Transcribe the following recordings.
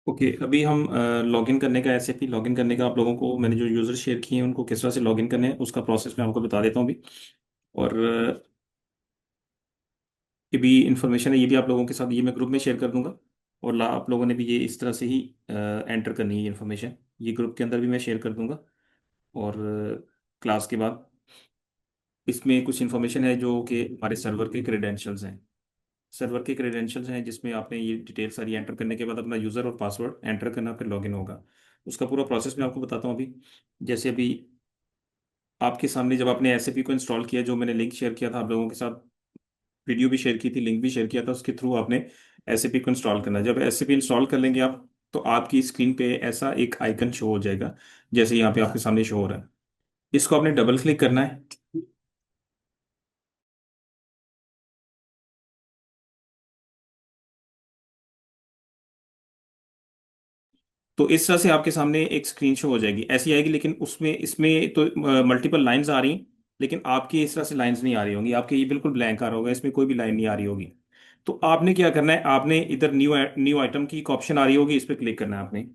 Okay, अभी हम login करने का एसएपी लॉगिन करने का आप लोगों को मैंने जो यूज़र शेयर किए हैं उनको किस तरह से लॉगिन करने हैं उसका प्रोसेस मैं आपको बता देता हूँ अभी। और ये भी इंफॉर्मेशन है, ये भी आप लोगों के साथ ये मैं ग्रुप में शेयर कर दूंगा। और आप लोगों ने भी ये इस तरह से ही एंटर करनी है इन्फॉर्मेशन, ये ग्रुप के अंदर भी मैं शेयर कर दूंगा। और क्लास के बाद इसमें कुछ इन्फॉर्मेशन है जो कि हमारे सर्वर के क्रेडेंशियल्स हैं। सर्वर के क्रेडेंशियल्स हैं जिसमें आपने ये डिटेल सारी एंटर करने के बाद अपना यूज़र और पासवर्ड एंटर करना, फिर लॉगिन होगा। उसका पूरा प्रोसेस मैं आपको बताता हूँ अभी। जैसे अभी आपके सामने जब आपने एसएपी को इंस्टॉल किया, जो मैंने लिंक शेयर किया था आप लोगों के साथ, वीडियो भी शेयर की थी, लिंक भी शेयर किया था, उसके थ्रू आपने एसएपी को इंस्टॉल करना है। जब एसएपी इंस्टॉल कर लेंगे आप, तो आपकी स्क्रीन पे ऐसा एक आइकन शो हो जाएगा, जैसे यहाँ पे आपके सामने शो हो रहा है। इसको आपने डबल क्लिक करना है। तो इस तरह से आपके सामने एक स्क्रीन शो हो जाएगी, ऐसी आएगी, लेकिन उसमें इसमें तो मल्टीपल लाइंस आ रही, लेकिन आपकी इस तरह से लाइंस नहीं आ रही होंगी, आपके ये बिल्कुल ब्लैंक आ रहा होगा, इसमें कोई भी लाइन नहीं आ रही होगी। तो आपने क्या करना है, आपने इधर न्यू न्यू आइटम की एक ऑप्शन आ रही होगी, इस पर क्लिक करना है आपने।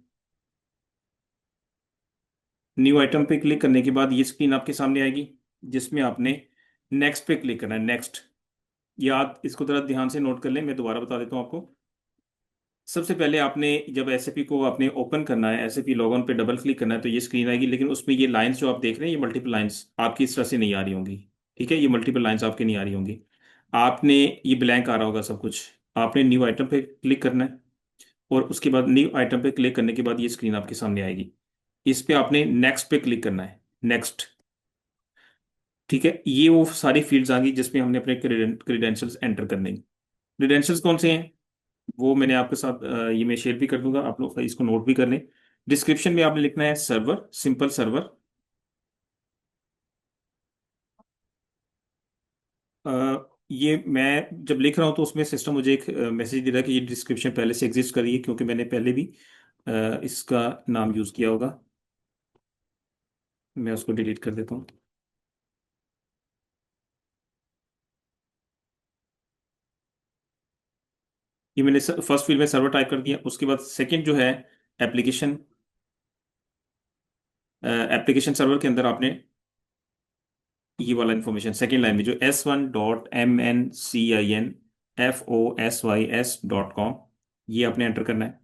न्यू आइटम पे क्लिक करने के बाद ये स्क्रीन आपके सामने आएगी, जिसमें आपने नेक्स्ट पे क्लिक करना है। नेक्स्ट, याद इसको जरा ध्यान से नोट कर लें, मैं दोबारा बता देता हूँ आपको। सबसे पहले आपने जब एसएपी को आपने ओपन करना है, एसएपी लॉगन पे डबल क्लिक करना है, तो ये स्क्रीन आएगी, लेकिन उसमें ये लाइंस जो आप देख रहे हैं, ये मल्टीपल लाइंस आपकी इस तरह से नहीं आ रही होंगी। ठीक है, ये मल्टीपल लाइंस आपकी नहीं आ रही होंगी। आपने, ये ब्लैंक आ रहा होगा सब कुछ। आपने न्यू आइटम पे क्लिक करना है, और उसके बाद न्यू आइटम पे क्लिक करने के बाद ये स्क्रीन आपके सामने आएगी। इस पे आपने नेक्स्ट पे क्लिक करना है। नेक्स्ट। ठीक है, ये वो सारी फील्ड्स आ गई जिसमें हमने अपने क्रेडेंशियल्स एंटर करने हैं। क्रेडेंशियल्स कौन से हैं, वो मैंने आपके साथ ये मैं शेयर भी कर दूंगा, आप लोग इसको नोट भी कर लें। डिस्क्रिप्शन में आपने लिखना है सर्वर, सिंपल सर्वर। ये मैं जब लिख रहा हूँ तो उसमें सिस्टम मुझे एक मैसेज दे रहा है कि ये डिस्क्रिप्शन पहले से एग्जिस्ट करी है, क्योंकि मैंने पहले भी इसका नाम यूज किया होगा। मैं उसको डिलीट कर देता हूँ। ये मैंने फर्स्ट फील्ड में सर्वर टाइप कर दिया, उसके बाद सेकंड जो है एप्लीकेशन, एप्लीकेशन सर्वर के अंदर आपने ये वाला इंफॉर्मेशन सेकेंड लाइन में जो S1.MNCINFOSYS.com, ये आपने एंटर करना है।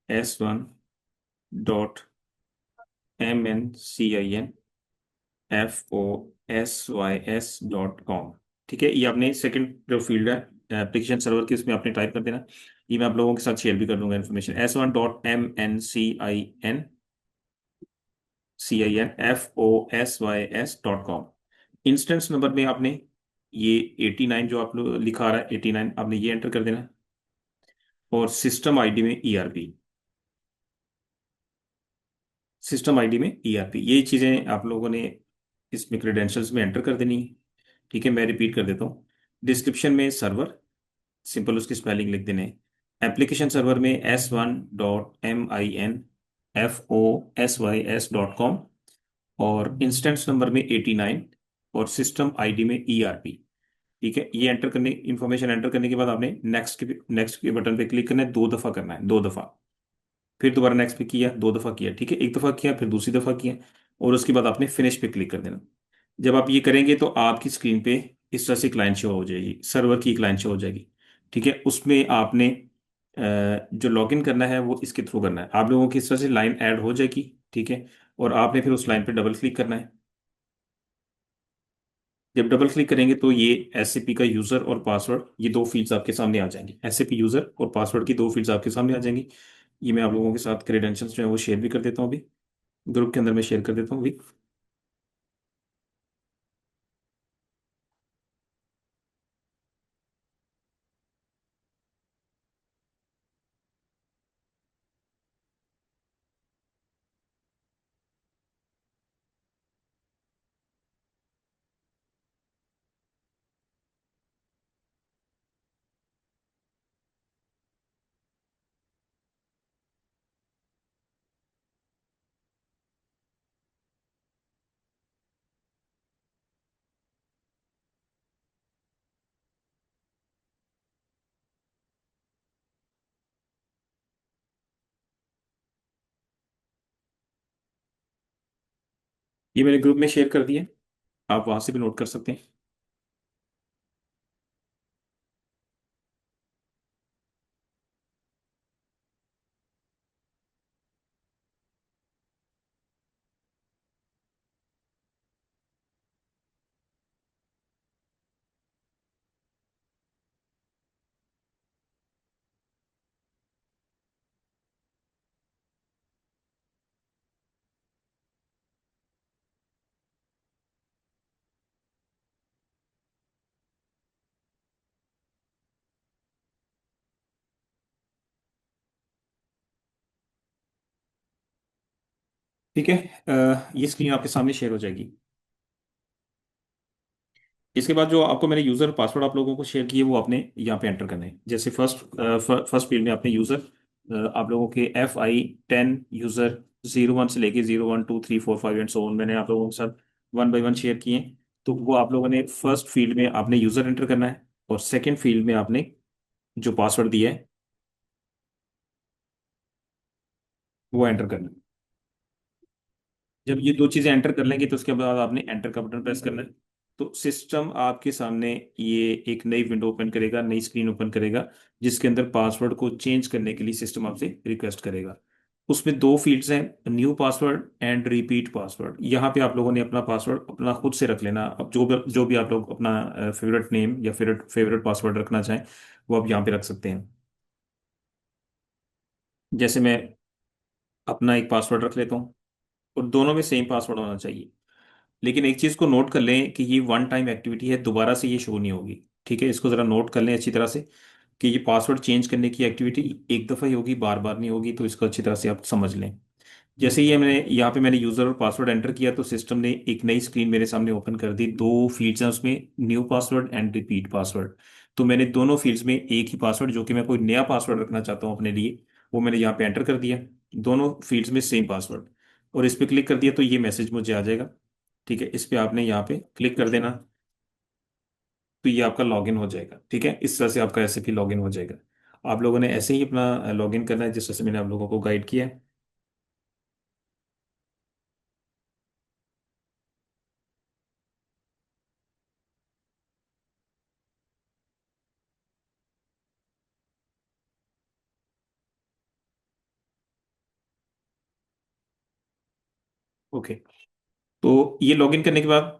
S1.MNCINFOSYS.com। ठीक है, ये आपने सेकंड जो फील्ड है एप्लीकेशन सर्वर की, उसमें आपने टाइप कर देना। ये मैं आप लोगों के साथ शेयर भी कर दूंगा इन्फॉर्मेशन। S1.MNCINFOSYS.com। इंस्टेंस नंबर में आपने ये 89 जो आप लोग लिखा आ रहा है, 89 आपने ये एंटर कर देना है। और सिस्टम आईडी में ईआरपी, सिस्टम आईडी में ईआरपी, ये चीज़ें आप लोगों ने इसमें क्रेडेंशियल्स में एंटर कर देनी है। ठीक है, मैं रिपीट कर देता हूँ। डिस्क्रिप्शन में सर्वर, सिंपल उसकी स्पेलिंग लिख देने। एप्लीकेशन सर्वर में S1.MINFOSYS.com। और इंस्टेंस नंबर में 89। और सिस्टम आईडी में ईआरपी। ठीक है, ये एंटर करने, इंफॉर्मेशन एंटर करने के बाद आपने नेक्स्ट के बटन पे क्लिक करना है, 2 दफा करना है, 2 दफा। फिर दोबारा नेक्स्ट पे किया, 2 दफा किया, ठीक है, एक दफा किया, फिर दूसरी दफा किया। और उसके बाद आपने फिनिश पे क्लिक कर देना। जब आप ये करेंगे तो आपकी स्क्रीन पे इस तरह से क्लाइंट शो हो जाएगी, सर्वर की क्लाइंट शो हो जाएगी। ठीक है, उसमें आपने जो लॉगिन करना है वो इसके थ्रू करना है, आप लोगों की इस तरह से लाइन ऐड हो जाएगी। ठीक है, और आपने फिर उस लाइन पे डबल क्लिक करना है। जब डबल क्लिक करेंगे तो ये एसएपी का यूजर और पासवर्ड, ये दो फील्ड्स आपके सामने आ जाएंगी। एसएपी यूजर और पासवर्ड की दो फील्ड्स आपके सामने आ जाएंगी। ये मैं आप लोगों के साथ क्रेडेंशियल्स जो है वो शेयर भी कर देता हूँ अभी, ग्रुप के अंदर मैं शेयर कर देता हूँ अभी। ये मैंने ग्रुप में शेयर कर दिया, आप वहां से भी नोट कर सकते हैं। ठीक है, ये स्क्रीन आपके सामने शेयर हो जाएगी। इसके बाद जो आपको मैंने यूजर पासवर्ड आप लोगों को शेयर किए वो आपने यहाँ पे एंटर करने हैं। जैसे फर्स्ट फील्ड में आपने यूजर, आप लोगों के FI10 यूजर 01 से लेके 01 2 3 4 5 एंड सो ऑन मैंने आप लोगों के साथ वन बाय वन शेयर किए हैं। तो वो आप लोगों ने फर्स्ट फील्ड में आपने यूजर एंटर करना है, और सेकेंड फील्ड में आपने जो पासवर्ड दिया है वो एंटर करना है। जब ये दो चीजें एंटर कर लेंगे तो उसके बाद आपने एंटर का बटन प्रेस करना है। तो सिस्टम आपके सामने ये एक नई विंडो ओपन करेगा, नई स्क्रीन ओपन करेगा, जिसके अंदर पासवर्ड को चेंज करने के लिए सिस्टम आपसे रिक्वेस्ट करेगा। उसमें दो फील्ड्स हैं, new password and repeat password. यहाँ पे आप लोगों ने अपना पासवर्ड अपना खुद से रख लेना। अब जो भी आप लोग अपना फेवरेट नेम या फेवरेट फेवरेट पासवर्ड रखना चाहें वो आप यहाँ पे रख सकते हैं। जैसे मैं अपना एक पासवर्ड रख लेता हूँ, और दोनों में सेम पासवर्ड होना चाहिए। लेकिन एक चीज को नोट कर लें कि ये वन टाइम एक्टिविटी है, दोबारा से ये शो नहीं होगी। ठीक है, इसको जरा नोट कर लें अच्छी तरह से कि ये पासवर्ड चेंज करने की एक्टिविटी एक दफा ही होगी, बार बार नहीं होगी। तो इसको अच्छी तरह से आप समझ लें। जैसे ये मैंने यहाँ पे मैंने यूजर और पासवर्ड एंटर किया तो सिस्टम ने एक नई स्क्रीन मेरे सामने ओपन कर दी। दो फील्ड्स हैं उसमें, new password and repeat password. तो मैंने दोनों फील्ड्स में एक ही पासवर्ड, जो कि मैं कोई नया पासवर्ड रखना चाहता हूँ अपने लिए, वो मैंने यहाँ पे एंटर कर दिया। दोनों फील्ड्स में सेम पासवर्ड, और इस पे क्लिक कर दिया तो ये मैसेज मुझे आ जाएगा। ठीक है, इस पे आपने यहाँ पे क्लिक कर देना, तो ये आपका लॉगिन हो जाएगा। ठीक है, इस तरह से आपका SAP लॉगिन हो जाएगा। आप लोगों ने ऐसे ही अपना लॉगिन करना है जिस तरह से मैंने आप लोगों को गाइड किया है। ओके, तो ये लॉगिन करने के बाद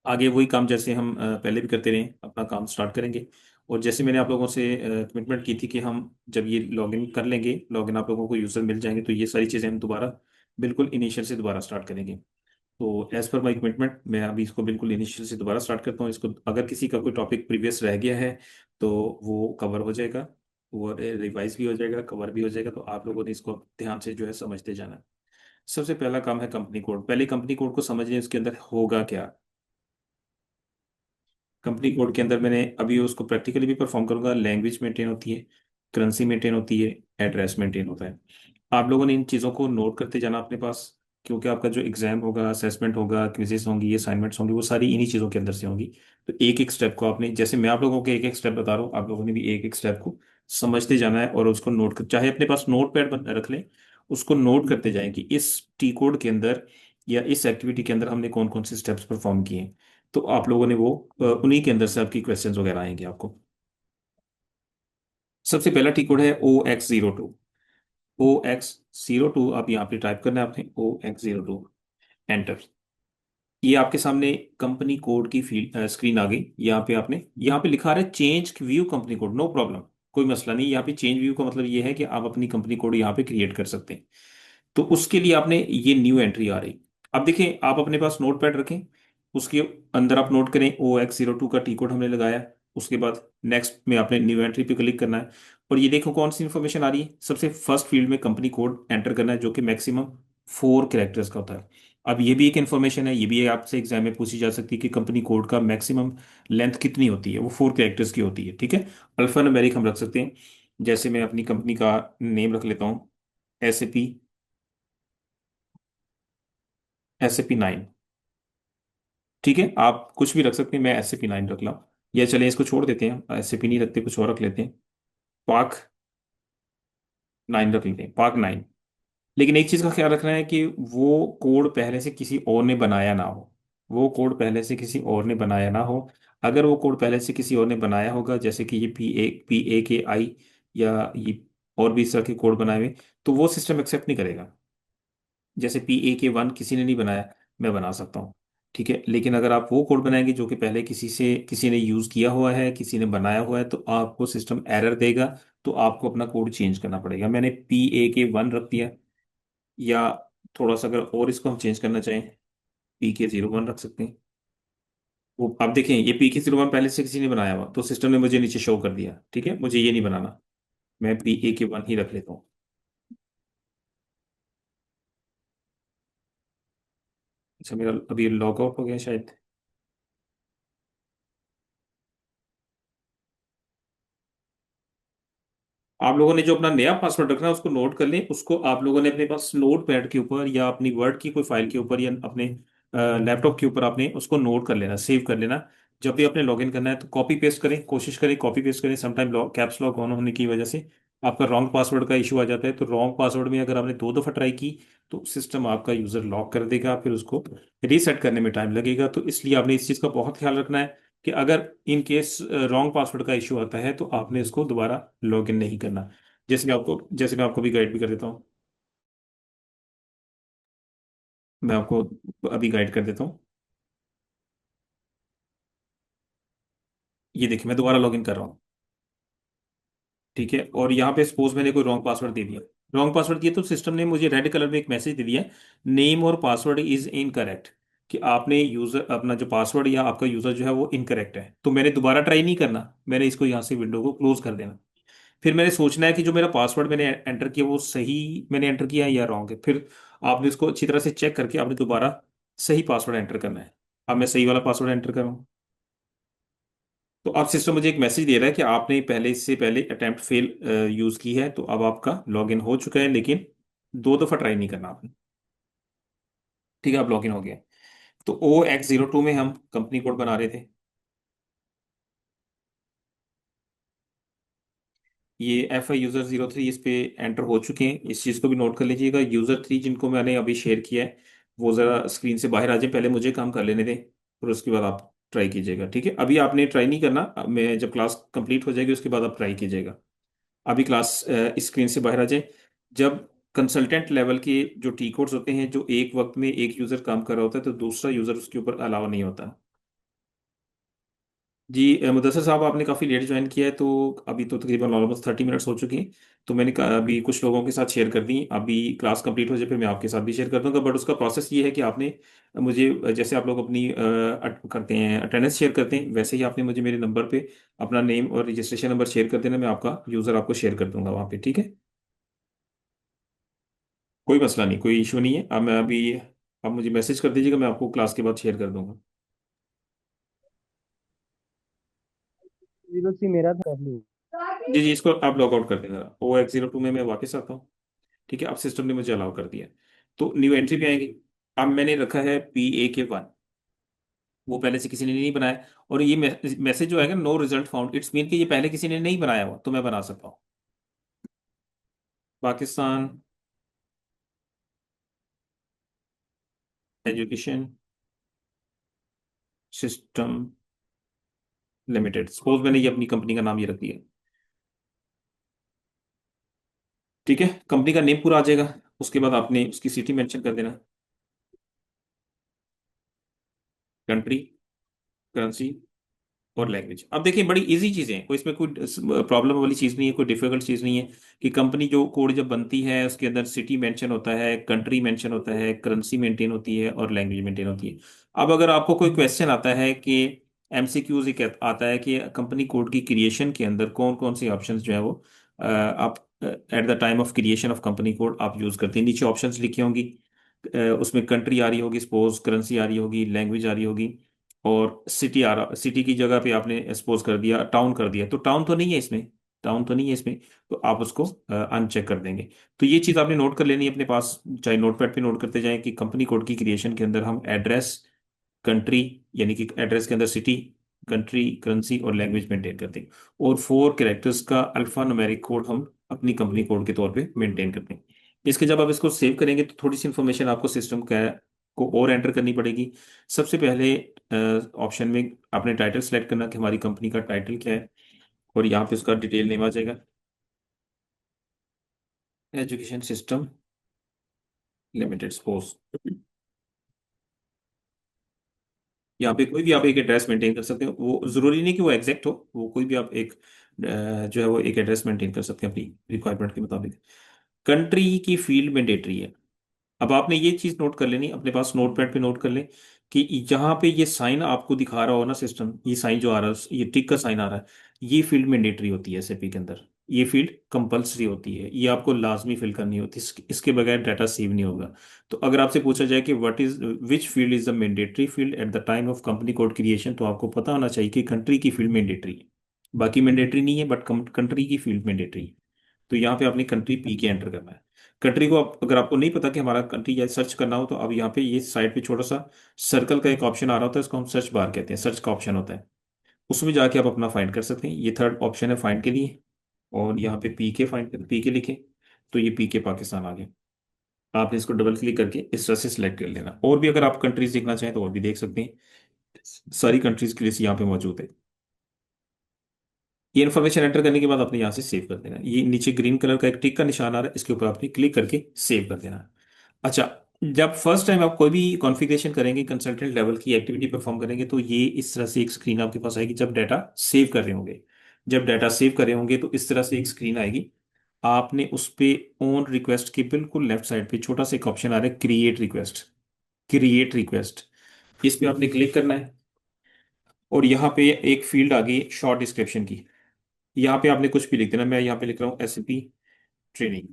आगे वही काम जैसे हम पहले भी करते रहे अपना काम स्टार्ट करेंगे। और जैसे मैंने आप लोगों से कमिटमेंट की थी कि हम जब ये लॉगिन कर लेंगे, लॉगिन आप लोगों को यूज़र मिल जाएंगे, तो ये सारी चीज़ें हम दोबारा बिल्कुल इनिशियल से दोबारा स्टार्ट करेंगे। तो एज पर माई कमिटमेंट मैं अभी इसको बिल्कुल इनिशियल से दोबारा स्टार्ट करता हूँ। इसको अगर किसी का कोई टॉपिक प्रीवियस रह गया है तो वो कवर हो जाएगा, वो रिवाइज भी हो जाएगा, कवर भी हो जाएगा। तो आप लोगों ने इसको ध्यान से जो है समझते जाना है। सबसे पहला काम है कंपनी कोड। पहले कंपनी कोड को समझिए, उसके अंदर होगा क्या। कंपनी कोड के अंदर मैंने अभी उसको प्रैक्टिकली भी परफॉर्म करूंगा। लैंग्वेज मेंटेन होती है, करेंसी मेंटेन होती है, एड्रेस मेंटेन होता है। आप लोगों ने इन चीज़ों को नोट करते जाना अपने पास, क्योंकि आपका जो एग्जाम होगा, असेसमेंट होगा, क्विजेस होंगी, असाइनमेंट्स होंगी, वो सारी इन्हीं चीज़ों के अंदर से होंगी। तो एक एक स्टेप को आपने, जैसे मैं आप लोगों को एक एक स्टेप बता रहा हूँ, आप लोगों ने भी एक एक स्टेप को समझते जाना है और उसको नोट कर, चाहे अपने पास नोट पैड रख लें, उसको नोट करते जाएं कि इस टी कोड के अंदर या इस एक्टिविटी के अंदर हमने कौन कौन से स्टेप्स परफॉर्म किए हैं। तो आप लोगों ने वो उन्हीं के अंदर से आपकी क्वेश्चंस वगैरह आएंगे आपको। सबसे पहला टी कोड है OX02। OX02 आप यहाँ पे टाइप करना है आपने, OX02 एंटर। ये आपके सामने कंपनी कोड की फील्ड स्क्रीन आ गई। यहाँ पे आपने, यहाँ पे लिखा रहा है change view company code, no problem, कोई मसला नहीं। यहाँ पे चेंज व्यू का मतलब ये है कि आप अपनी कंपनी कोड यहाँ पे क्रिएट कर सकते हैं। तो उसके लिए आपने, ये न्यू एंट्री आ रही। अब देखें, आप अपने पास नोट पैड रखें, उसके अंदर आप नोट करें OX02 का टी कोड हमने लगाया। उसके बाद नेक्स्ट में आपने न्यू एंट्री पे क्लिक करना है, और ये देखो कौन सी इंफॉर्मेशन आ रही है। सबसे फर्स्ट फील्ड में कंपनी कोड एंटर करना है, जो कि मैक्सिमम 4 कैरेक्टर्स का होता है। अब ये भी एक इन्फॉर्मेशन है, ये भी आपसे एग्जाम में पूछी जा सकती है कि कंपनी कोड का मैक्सिमम लेंथ कितनी होती है। वो 4 कैरेक्टर्स की होती है। ठीक है, अल्फा न्यूमेरिक हम रख सकते हैं। जैसे मैं अपनी कंपनी का नेम रख लेता हूँ, SAP, SAP 9। ठीक है, आप कुछ भी रख सकते हैं, मैं SAP 9 रख ला। या चलें इसको छोड़ देते हैं, SAP नहीं रखते, कुछ और रख लेते हैं। पाक 9 रख लेते हैं, पाक 9। लेकिन एक चीज का ख्याल रखना है कि वो कोड पहले से किसी और ने बनाया ना हो। वो कोड पहले से किसी और ने बनाया ना हो। अगर वो कोड पहले से किसी और ने बनाया होगा, जैसे कि ये PAKI या ये और भी इस तरह के कोड बनाए हुए, तो वो सिस्टम एक्सेप्ट नहीं करेगा। जैसे PAK1 किसी ने नहीं बनाया, मैं बना सकता हूँ, ठीक है। लेकिन अगर आप वो कोड बनाएंगे जो कि पहले किसी ने यूज किया हुआ है, किसी ने बनाया हुआ है, तो आपको सिस्टम एरर देगा। तो आपको अपना कोड चेंज करना पड़ेगा। मैंने PAK1 रख दिया, या थोड़ा सा अगर और इसको हम चेंज करना चाहें, PK01 रख सकते हैं। वो आप देखें, ये PK01 पहले से किसी ने बनाया हुआ, तो सिस्टम ने मुझे नीचे शो कर दिया, ठीक है, मुझे ये नहीं बनाना। मैं PAK1 ही रख लेता हूँ। अच्छा, मेरा अभी लॉग आउट हो गया शायद। आप लोगों ने जो अपना नया पासवर्ड रखना है उसको नोट कर लें। उसको आप लोगों ने अपने पास नोट पैड के ऊपर या अपनी वर्ड की कोई फाइल के ऊपर या अपने लैपटॉप के ऊपर आपने उसको नोट कर लेना, सेव कर लेना। जब भी आपने लॉगिन करना है तो कॉपी पेस्ट करें, कोशिश करें कॉपी पेस्ट करें। समटाइम कैप्स लॉक ऑन होने की वजह से आपका रॉन्ग पासवर्ड का इशू आ जाता है। तो रॉन्ग पासवर्ड में अगर आपने 2 दफा ट्राई की तो सिस्टम आपका यूजर लॉक कर देगा, फिर उसको रीसेट करने में टाइम लगेगा। तो इसलिए आपने इस चीज़ का बहुत ख्याल रखना है कि अगर इन केस रॉन्ग पासवर्ड का इशू आता है तो आपने इसको दोबारा लॉग इन नहीं करना। जैसे मैं आपको भी गाइड भी कर देता हूँ। मैं आपको अभी गाइड कर देता हूँ। ये देखिए, मैं दोबारा लॉग इन कर रहा हूँ, ठीक है। और यहाँ पे सपोज मैंने कोई रॉन्ग पासवर्ड दे दिया। रॉन्ग पासवर्ड दिया तो सिस्टम ने मुझे रेड कलर में एक मैसेज दे दिया, नेम और पासवर्ड इज इनकरेक्ट, कि आपने यूजर अपना जो पासवर्ड या आपका यूजर जो है वो इनकरेक्ट है। तो मैंने दोबारा ट्राई नहीं करना, मैंने इसको यहाँ से विंडो को क्लोज कर देना। फिर मैंने सोचना है कि जो मेरा पासवर्ड मैंने एंटर किया वो सही मैंने एंटर किया है या रॉन्ग है। फिर आपने इसको अच्छी तरह से चेक करके आपने दोबारा सही पासवर्ड एंटर करना है। अब मैं सही वाला पासवर्ड एंटर करूँ, तो अब सिस्टम मुझे एक मैसेज दे रहा है कि आपने पहले अटेम्प्ट फेल यूज की है। तो अब आपका लॉगिन हो चुका है, लेकिन 2 दफा ट्राई नहीं करना आपने, ठीक है। आप लॉगिन हो गए। तो OX02 में हम कंपनी कोड बना रहे थे। ये FI यूजर 03 इस पे एंटर हो चुके हैं, इस चीज़ को भी नोट कर लीजिएगा। यूजर 3 जिनको मैंने अभी शेयर किया है वो ज़रा स्क्रीन से बाहर आ जाए, पहले मुझे काम कर लेने दें, फिर उसके बाद आप ट्राई कीजिएगा, ठीक है। अभी आपने ट्राई नहीं करना, अब मैं जब क्लास कंप्लीट हो जाएगी उसके बाद आप ट्राई कीजिएगा। अभी क्लास स्क्रीन से बाहर आ जाए। जब कंसल्टेंट लेवल के जो टी कोड्स होते हैं, जो एक वक्त में एक यूज़र काम कर रहा होता है तो दूसरा यूज़र उसके ऊपर अलावा नहीं होता। जी, मुदस्सर साहब, आपने काफ़ी लेट ज्वाइन किया है, तो अभी तो तकरीबन ऑलमोस्ट 30 मिनट्स हो चुकी हैं। तो मैंने अभी कुछ लोगों के साथ शेयर कर दी। अभी क्लास कंप्लीट हो जाए फिर मैं आपके साथ भी शेयर कर दूंगा। बट उसका प्रोसेस ये है कि आपने मुझे, जैसे आप लोग अपनी करते हैं अटेंडेंस शेयर करते हैं, वैसे ही आपने मुझे मेरे नंबर पे अपना नेम और रजिस्ट्रेशन नंबर शेयर कर देना। मैं आपका यूज़र आपको शेयर कर दूंगा वहाँ पे, ठीक है। कोई मसला नहीं, कोई इशू नहीं है। अब मैं अभी, आप मुझे मैसेज कर दीजिएगा, मैं आपको क्लास के बाद शेयर कर दूंगा। 03 मेरा था पहले। जी जी, इसको आप लॉग आउट कर देना। OX02 में मैं वापस आता हूँ, ठीक है। अब सिस्टम ने मुझे अलाउ कर दिया, तो न्यू एंट्री पे आएंगे। अब मैंने रखा है PAK1, वो पहले से किसी ने नहीं बनाया। और ये मैसेज जो आएगा, no result found, it's mean कि ये पहले किसी ने नहीं बनाया हुआ, तो मैं बना सकता हूँ। Pakistan education system limited, suppose मैंने ये अपनी कंपनी का नाम ये रख दिया, ठीक है। कंपनी का नेम पूरा आ जाएगा। उसके बाद आपने उसकी सिटी मेंशन कर देना, कंट्री, करेंसी और लैंग्वेज। अब देखिए, बड़ी इजी चीजें हैं, कोई इसमें कोई प्रॉब्लम वाली चीज नहीं है, कोई डिफिकल्ट चीज नहीं है। कि कंपनी जो कोड जब बनती है उसके अंदर सिटी मेंशन होता है, कंट्री मेंशन होता है, करेंसी मेंटेन होती है और लैंग्वेज मेंटेन होती है। अब अगर आपको कोई क्वेश्चन आता है कि MCQs एक आता है कि कंपनी कोड की क्रिएशन के अंदर कौन कौन सी ऑप्शंस जो है वो आप at the time of creation of company code आप यूज करते हैं, नीचे ऑप्शंस लिखी होंगी। उसमें कंट्री आ रही होगी, सपोज करेंसी आ रही होगी, लैंग्वेज आ रही होगी, और सिटी आ रहा, सिटी की जगह पे आपने सपोज कर दिया टाउन कर दिया, तो टाउन तो नहीं है इसमें, टाउन तो नहीं है इसमें, तो आप उसको अनचेक कर देंगे। तो ये चीज़ आपने नोट कर लेनी है अपने पास, चाहे नोटपैड पे नोट करते जाएं कि कंपनी कोड की क्रिएशन के अंदर हम एड्रेस, कंट्री, यानी कि एड्रेस के अंदर सिटी, कंट्री, करेंसी और लैंग्वेज मेंटेन करते हैं। और 4 कैरेक्टर्स का अल्फा न्यूमेरिक कोड हम अपनी कंपनी कोड के तौर पे मेंटेन करते हैं। इसके जब आप इसको सेव करेंगे तो थोड़ी सी इंफॉर्मेशन आपको सिस्टम का को और एंटर करनी पड़ेगी। सबसे पहले ऑप्शन में आपने टाइटल सेलेक्ट करना कि हमारी कंपनी का टाइटल क्या है, और यहाँ पे उसका डिटेल नेम आ जाएगा, एजुकेशन सिस्टम लिमिटेड सपोज। यहाँ पे कोई भी आप एक एड्रेस मेंटेन कर सकते हो, वो जरूरी नहीं कि वो एग्जैक्ट हो, वो कोई भी आप एक जो है वो एक एड्रेस मेंटेन कर सकते हैं अपनी रिक्वायरमेंट के मुताबिक। कंट्री की फील्ड मैंडेटरी है। अब आपने ये चीज नोट कर लेनी, अपने पास नोट पैड पे नोट कर लें कि जहां पे ये साइन आपको दिखा रहा हो ना सिस्टम, ये साइन जो आ रहा है, ये टिक का साइन आ रहा है, ये फील्ड मैंडेटरी होती है एसएपी के अंदर। ये फील्ड कंपलसरी होती है, ये आपको लाजमी फिल करनी होती है, इसके बगैर डाटा सेव नहीं होगा। तो अगर आपसे पूछा जाए कि what is which field is the mandatory field at the time of company code creation, तो आपको पता होना चाहिए कि कंट्री की फील्ड मैंडेटरी है। बाकी मैंडेटरी नहीं है, बट कंट्री की फील्ड मैंडेटरी है। तो यहाँ पे आपने कंट्री पी के एंटर करना है। कंट्री को अगर आपको नहीं पता कि हमारा कंट्री या सर्च करना हो, तो अब यहाँ पे ये साइड पे छोटा सा सर्कल का एक ऑप्शन आ रहा होता है, इसको हम सर्च बार कहते हैं, सर्च का ऑप्शन होता है। उसमें जाके आप अपना फाइंड कर सकते हैं। ये थर्ड ऑप्शन है फाइंड के लिए, और यहाँ पे पी के फाइंड, पी के लिखे तो ये पी के पाकिस्तान आ गया। आपने इसको डबल क्लिक करके इस तरह से सिलेक्ट कर लेना। और भी अगर आप कंट्रीज देखना चाहें तो और भी देख सकते हैं, सारी कंट्रीज की लिस्ट यहाँ पे मौजूद है। ये इन्फॉर्मेशन एंटर करने के बाद आपने यहाँ से सेव कर देना है। ये नीचे ग्रीन कलर का एक टिक का निशान आ रहा है, इसके ऊपर आपने क्लिक करके सेव कर देना है। अच्छा, जब फर्स्ट टाइम आप कोई भी कॉन्फ़िगरेशन करेंगे, कंसल्टेंट लेवल की एक्टिविटी परफॉर्म करेंगे, तो ये इस तरह से एक स्क्रीन आपके पास आएगी जब डाटा सेव कर रहे होंगे। जब डाटा सेव कर रहे होंगे तो इस तरह से एक स्क्रीन आएगी। आपने उस पे ऑन रिक्वेस्ट के बिल्कुल लेफ्ट साइड पे छोटा सा एक ऑप्शन आ रहा है, क्रिएट रिक्वेस्ट। क्रिएट रिक्वेस्ट, इस पे आपने क्लिक करना है, और यहाँ पे एक फील्ड आ गई शॉर्ट डिस्क्रिप्शन की। यहाँ पे आपने कुछ भी लिख देना। मैं यहाँ पे लिख रहा हूँ एसपी ट्रेनिंग।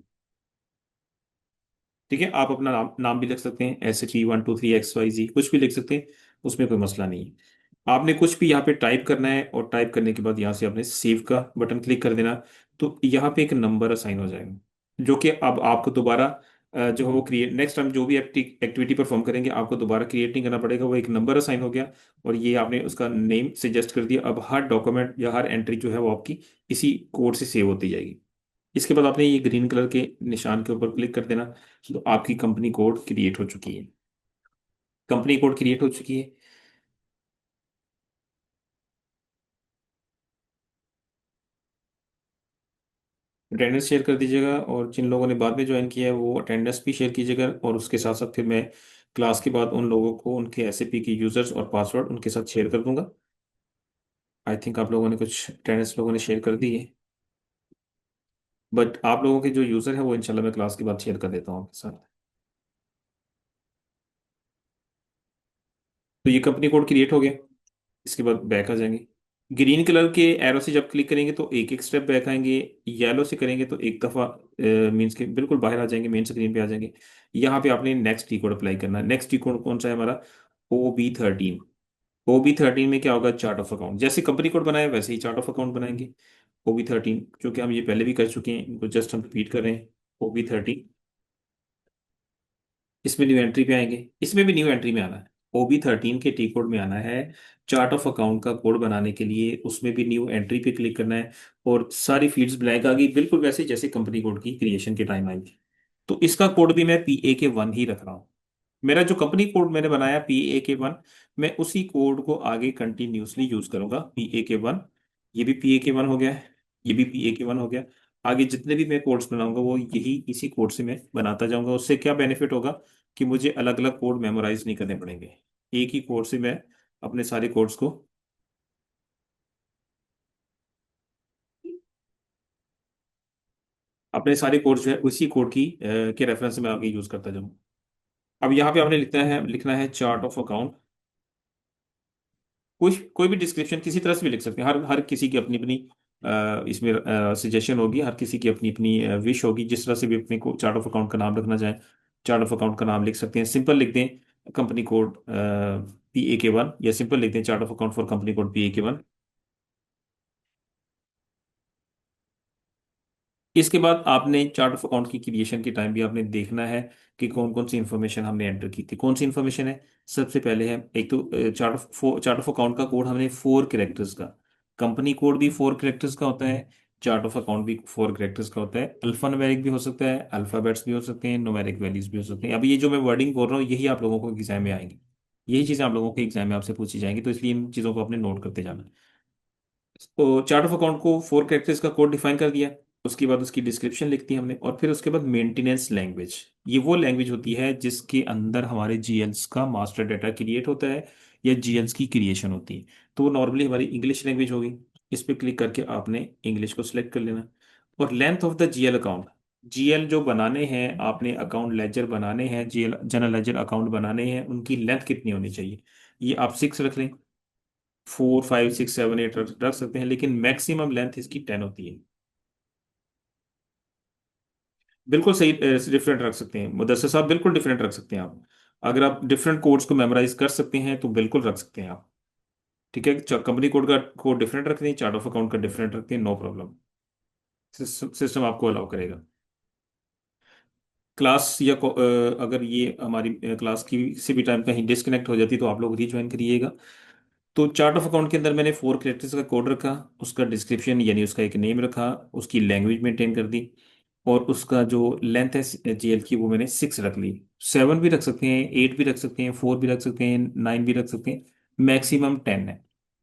ठीक है, आप अपना नाम भी लिख सकते हैं, SAP123XYZ, कुछ भी लिख सकते हैं, उसमें कोई मसला नहीं है। आपने कुछ भी यहाँ पे टाइप करना है, और टाइप करने के बाद यहाँ से आपने सेव का बटन क्लिक कर देना। तो यहाँ पे एक नंबर असाइन हो जाएगा, जो कि अब आपको दोबारा जो है वो क्रिएट, नेक्स्ट टाइम जो भी एक्टिविटी परफॉर्म करेंगे आपको दोबारा क्रिएट नहीं करना पड़ेगा, वो एक नंबर असाइन हो गया। और ये आपने उसका नेम सजेस्ट कर दिया। अब हर डॉक्यूमेंट या हर एंट्री जो है वो आपकी इसी कोड से सेव होती जाएगी। इसके बाद आपने ये ग्रीन कलर के निशान के ऊपर क्लिक कर देना, तो आपकी कंपनी कोड क्रिएट हो चुकी है। कंपनी कोड क्रिएट हो चुकी है। अटेंडेंस शेयर कर दीजिएगा, और जिन लोगों ने बाद में ज्वाइन किया है वो अटेंडेंस भी शेयर कीजिएगा, और उसके साथ साथ फिर मैं क्लास के बाद उन लोगों को उनके एसएपी के यूजर्स और पासवर्ड उनके साथ शेयर कर दूंगा। आई थिंक आप लोगों ने कुछ अटेंडेंस लोगों ने शेयर कर दी है, बट आप लोगों के जो यूजर है वो इंशाल्लाह मैं क्लास के बाद शेयर कर देता हूँ आपके साथ। तो ये कंपनी कोड क्रिएट हो गया। इसके बाद बैक आ जाएंगे। ग्रीन कलर के एरो से जब क्लिक करेंगे तो एक एक स्टेप बैक आएंगे। येलो से करेंगे तो एक दफा मीन्स के बिल्कुल बाहर आ जाएंगे, मेन स्क्रीन पे आ जाएंगे। यहाँ पे आपने नेक्स्ट टी कोड अप्लाई करना है। नेक्स्ट टी कोड कौन सा है हमारा? OB13। OB13 में क्या होगा? Chart of account. जैसे कंपनी कोड बनाया वैसे ही चार्ट ऑफ अकाउंट बनाएंगे। OB13 क्योंकि हम ये पहले भी कर चुके हैं, इनको जस्ट हम रिपीट कर रहे हैं। OB13, इसमें न्यू एंट्री पे आएंगे, इसमें भी न्यू एंट्री में आना है। OB13 के टी कोड में आना है। चार्ट ऑफ अकाउंट का कोड बनाने के लिए उसमें भी न्यू एंट्री पे क्लिक करना है, और सारी फील्ड्स ब्लैंक आ गई, बिल्कुल वैसे जैसे कंपनी कोड की क्रिएशन के टाइम आई। तो इसका कोड भी मैं PAK1 ही रख रहा हूँ। मेरा जो कंपनी कोड मैंने बनाया PAK1, मैं उसी कोड को आगे कंटिन्यूसली यूज करूंगा। PAK1, ये भी PAK1 हो गया है, ये भी PAK1 हो गया। आगे जितने भी मैं कोड्स बनाऊंगा वो यही इसी कोड से मैं बनाता जाऊंगा। उससे क्या बेनिफिट होगा कि मुझे अलग अलग कोड मेमोराइज नहीं करने पड़ेंगे, एक ही कोड से मैं अपने सारे कोड्स को, अपने सारे कोड्स जो है उसी कोड की के रेफरेंस से मैं आगे यूज करता जाऊँ। अब यहाँ पे आपने लिखना है चार्ट ऑफ अकाउंट। कोई भी डिस्क्रिप्शन किसी तरह से भी लिख सकते हैं। हर हर किसी की अपनी अपनी इसमें सजेशन होगी, हर किसी की अपनी अपनी विश होगी, जिस तरह से भी अपने को चार्ट ऑफ अकाउंट का नाम रखना चाहे चार्ट ऑफ अकाउंट का नाम लिख सकते हैं। सिंपल लिख दें कंपनी कोड PAK1, या सिंपल लिख दें chart of account for company code PAK1। इसके बाद आपने चार्ट ऑफ अकाउंट की क्रिएशन के टाइम भी आपने देखना है कि कौन कौन सी इंफॉर्मेशन हमने एंटर की थी। कौन सी इंफॉर्मेशन है? सबसे पहले है एक तो चार्ट ऑफ अकाउंट का कोड हमने 4 कैरेक्टर्स का, कंपनी कोड भी 4 कैरेक्टर्स का होता है, चार्ट ऑफ अकाउंट भी 4 कैरेक्टर्स का होता है। अल्फा न्यूमेरिक भी हो सकता है, अल्फाबेट्स भी हो सकते हैं, न्यूमेरिक वैल्यूज भी हो सकते हैं। अभी ये जो मैं वर्डिंग बोल रहा हूँ यही आप लोगों को एग्जाम में आएंगी, यही चीज़ें आप लोगों के एग्जाम में आपसे पूछी जाएंगी, तो इसलिए इन चीज़ों को आपने नोट करते जाना। तो चार्ट ऑफ अकाउंट को 4 कैरेक्टर्स का कोड डिफाइन कर दिया, उसके बाद उसकी डिस्क्रिप्शन लिख दी हमने, और फिर उसके बाद मेंटेनेंस लैंग्वेज। ये वो लैंग्वेज होती है जिसके अंदर हमारे जीएल्स का मास्टर डाटा क्रिएट होता है या जीएल्स की क्रिएशन होती है। तो वो नॉर्मली हमारी इंग्लिश लैंग्वेज होगी। इस पर क्लिक करके आपने इंग्लिश को सिलेक्ट कर लेना। और length of the GL account, GL जो बनाने हैं आपने, अकाउंट लेजर बनाने हैं, जीएल जनरल लेजर अकाउंट बनाने हैं, उनकी लेंथ कितनी होनी चाहिए, ये आप 6 रख लें। 4 5 6 7 8 रख सकते हैं, लेकिन मैक्सिमम लेंथ इसकी 10 होती है। बिल्कुल सही, डिफरेंट रख सकते हैं मुदस्सिर साहब, बिल्कुल डिफरेंट रख सकते हैं आप। अगर आप डिफरेंट कोड्स को मेमोराइज कर सकते हैं तो बिल्कुल रख सकते हैं आप। ठीक है, कंपनी कोड का कोड डिफरेंट रखते हैं, चार्ट ऑफ अकाउंट का डिफरेंट रखते हैं, नो प्रॉब्लम। सिस्टम आपको अलाउ करेगा। क्लास या अगर ये हमारी क्लास की किसी भी टाइम कहीं डिस्कनेक्ट हो जाती है तो आप लोग रीज्वाइन करिएगा। तो चार्ट ऑफ अकाउंट के अंदर मैंने 4 कैरेक्टर्स का कोड रखा, उसका डिस्क्रिप्शन यानी उसका एक नेम रखा, उसकी लैंग्वेज मेंटेन कर दी, और उसका जो लेंथ है जीएल की वो मैंने 6 रख ली। 7 भी रख सकते हैं, 8 भी रख सकते हैं, 4 भी रख सकते हैं, 9 भी रख सकते हैं, मैक्सिमम 10 है।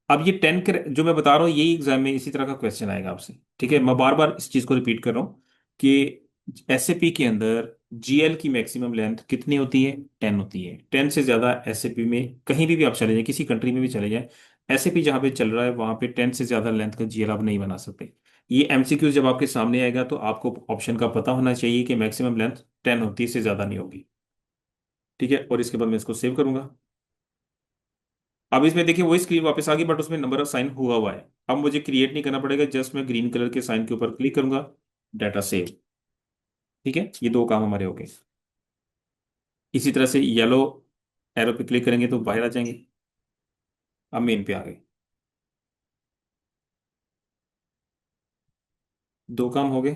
अब ये 10 के जो मैं बता रहा हूँ यही एग्जाम में इसी तरह का क्वेश्चन आएगा आपसे। ठीक है, मैं बार बार इस चीज को रिपीट कर रहा हूँ कि एसएपी के अंदर जीएल की मैक्सिमम लेंथ कितनी होती है, 10 होती है। 10 से ज्यादा एसएपी में कहीं भी आप चले जाएं, किसी कंट्री में भी चले जाएं, एसएपी जहां पे चल रहा है वहां पे 10 से ज्यादा लेंथ का जीएल आप नहीं बना सकते। ये एमसीक्यू जब आपके सामने आएगा तो आपको ऑप्शन का पता होना चाहिए कि मैक्सिमम लेंथ 10 होती है, इससे ज्यादा नहीं होगी। ठीक है, और इसके बाद मैं इसको सेव करूंगा। अब इसमें देखिए वही स्क्रीन वापस आ गई, बट उसमें नंबर साइन हुआ हुआ है। अब मुझे क्रिएट नहीं करना पड़ेगा, जस्ट मैं ग्रीन कलर के साइन के ऊपर क्लिक करूंगा, डाटा सेव। ठीक है, ये दो काम हमारे हो गए। इसी तरह से येलो एरो पे क्लिक करेंगे तो बाहर आ जाएंगे। अब मेन पे आ गए, दो काम हो गए।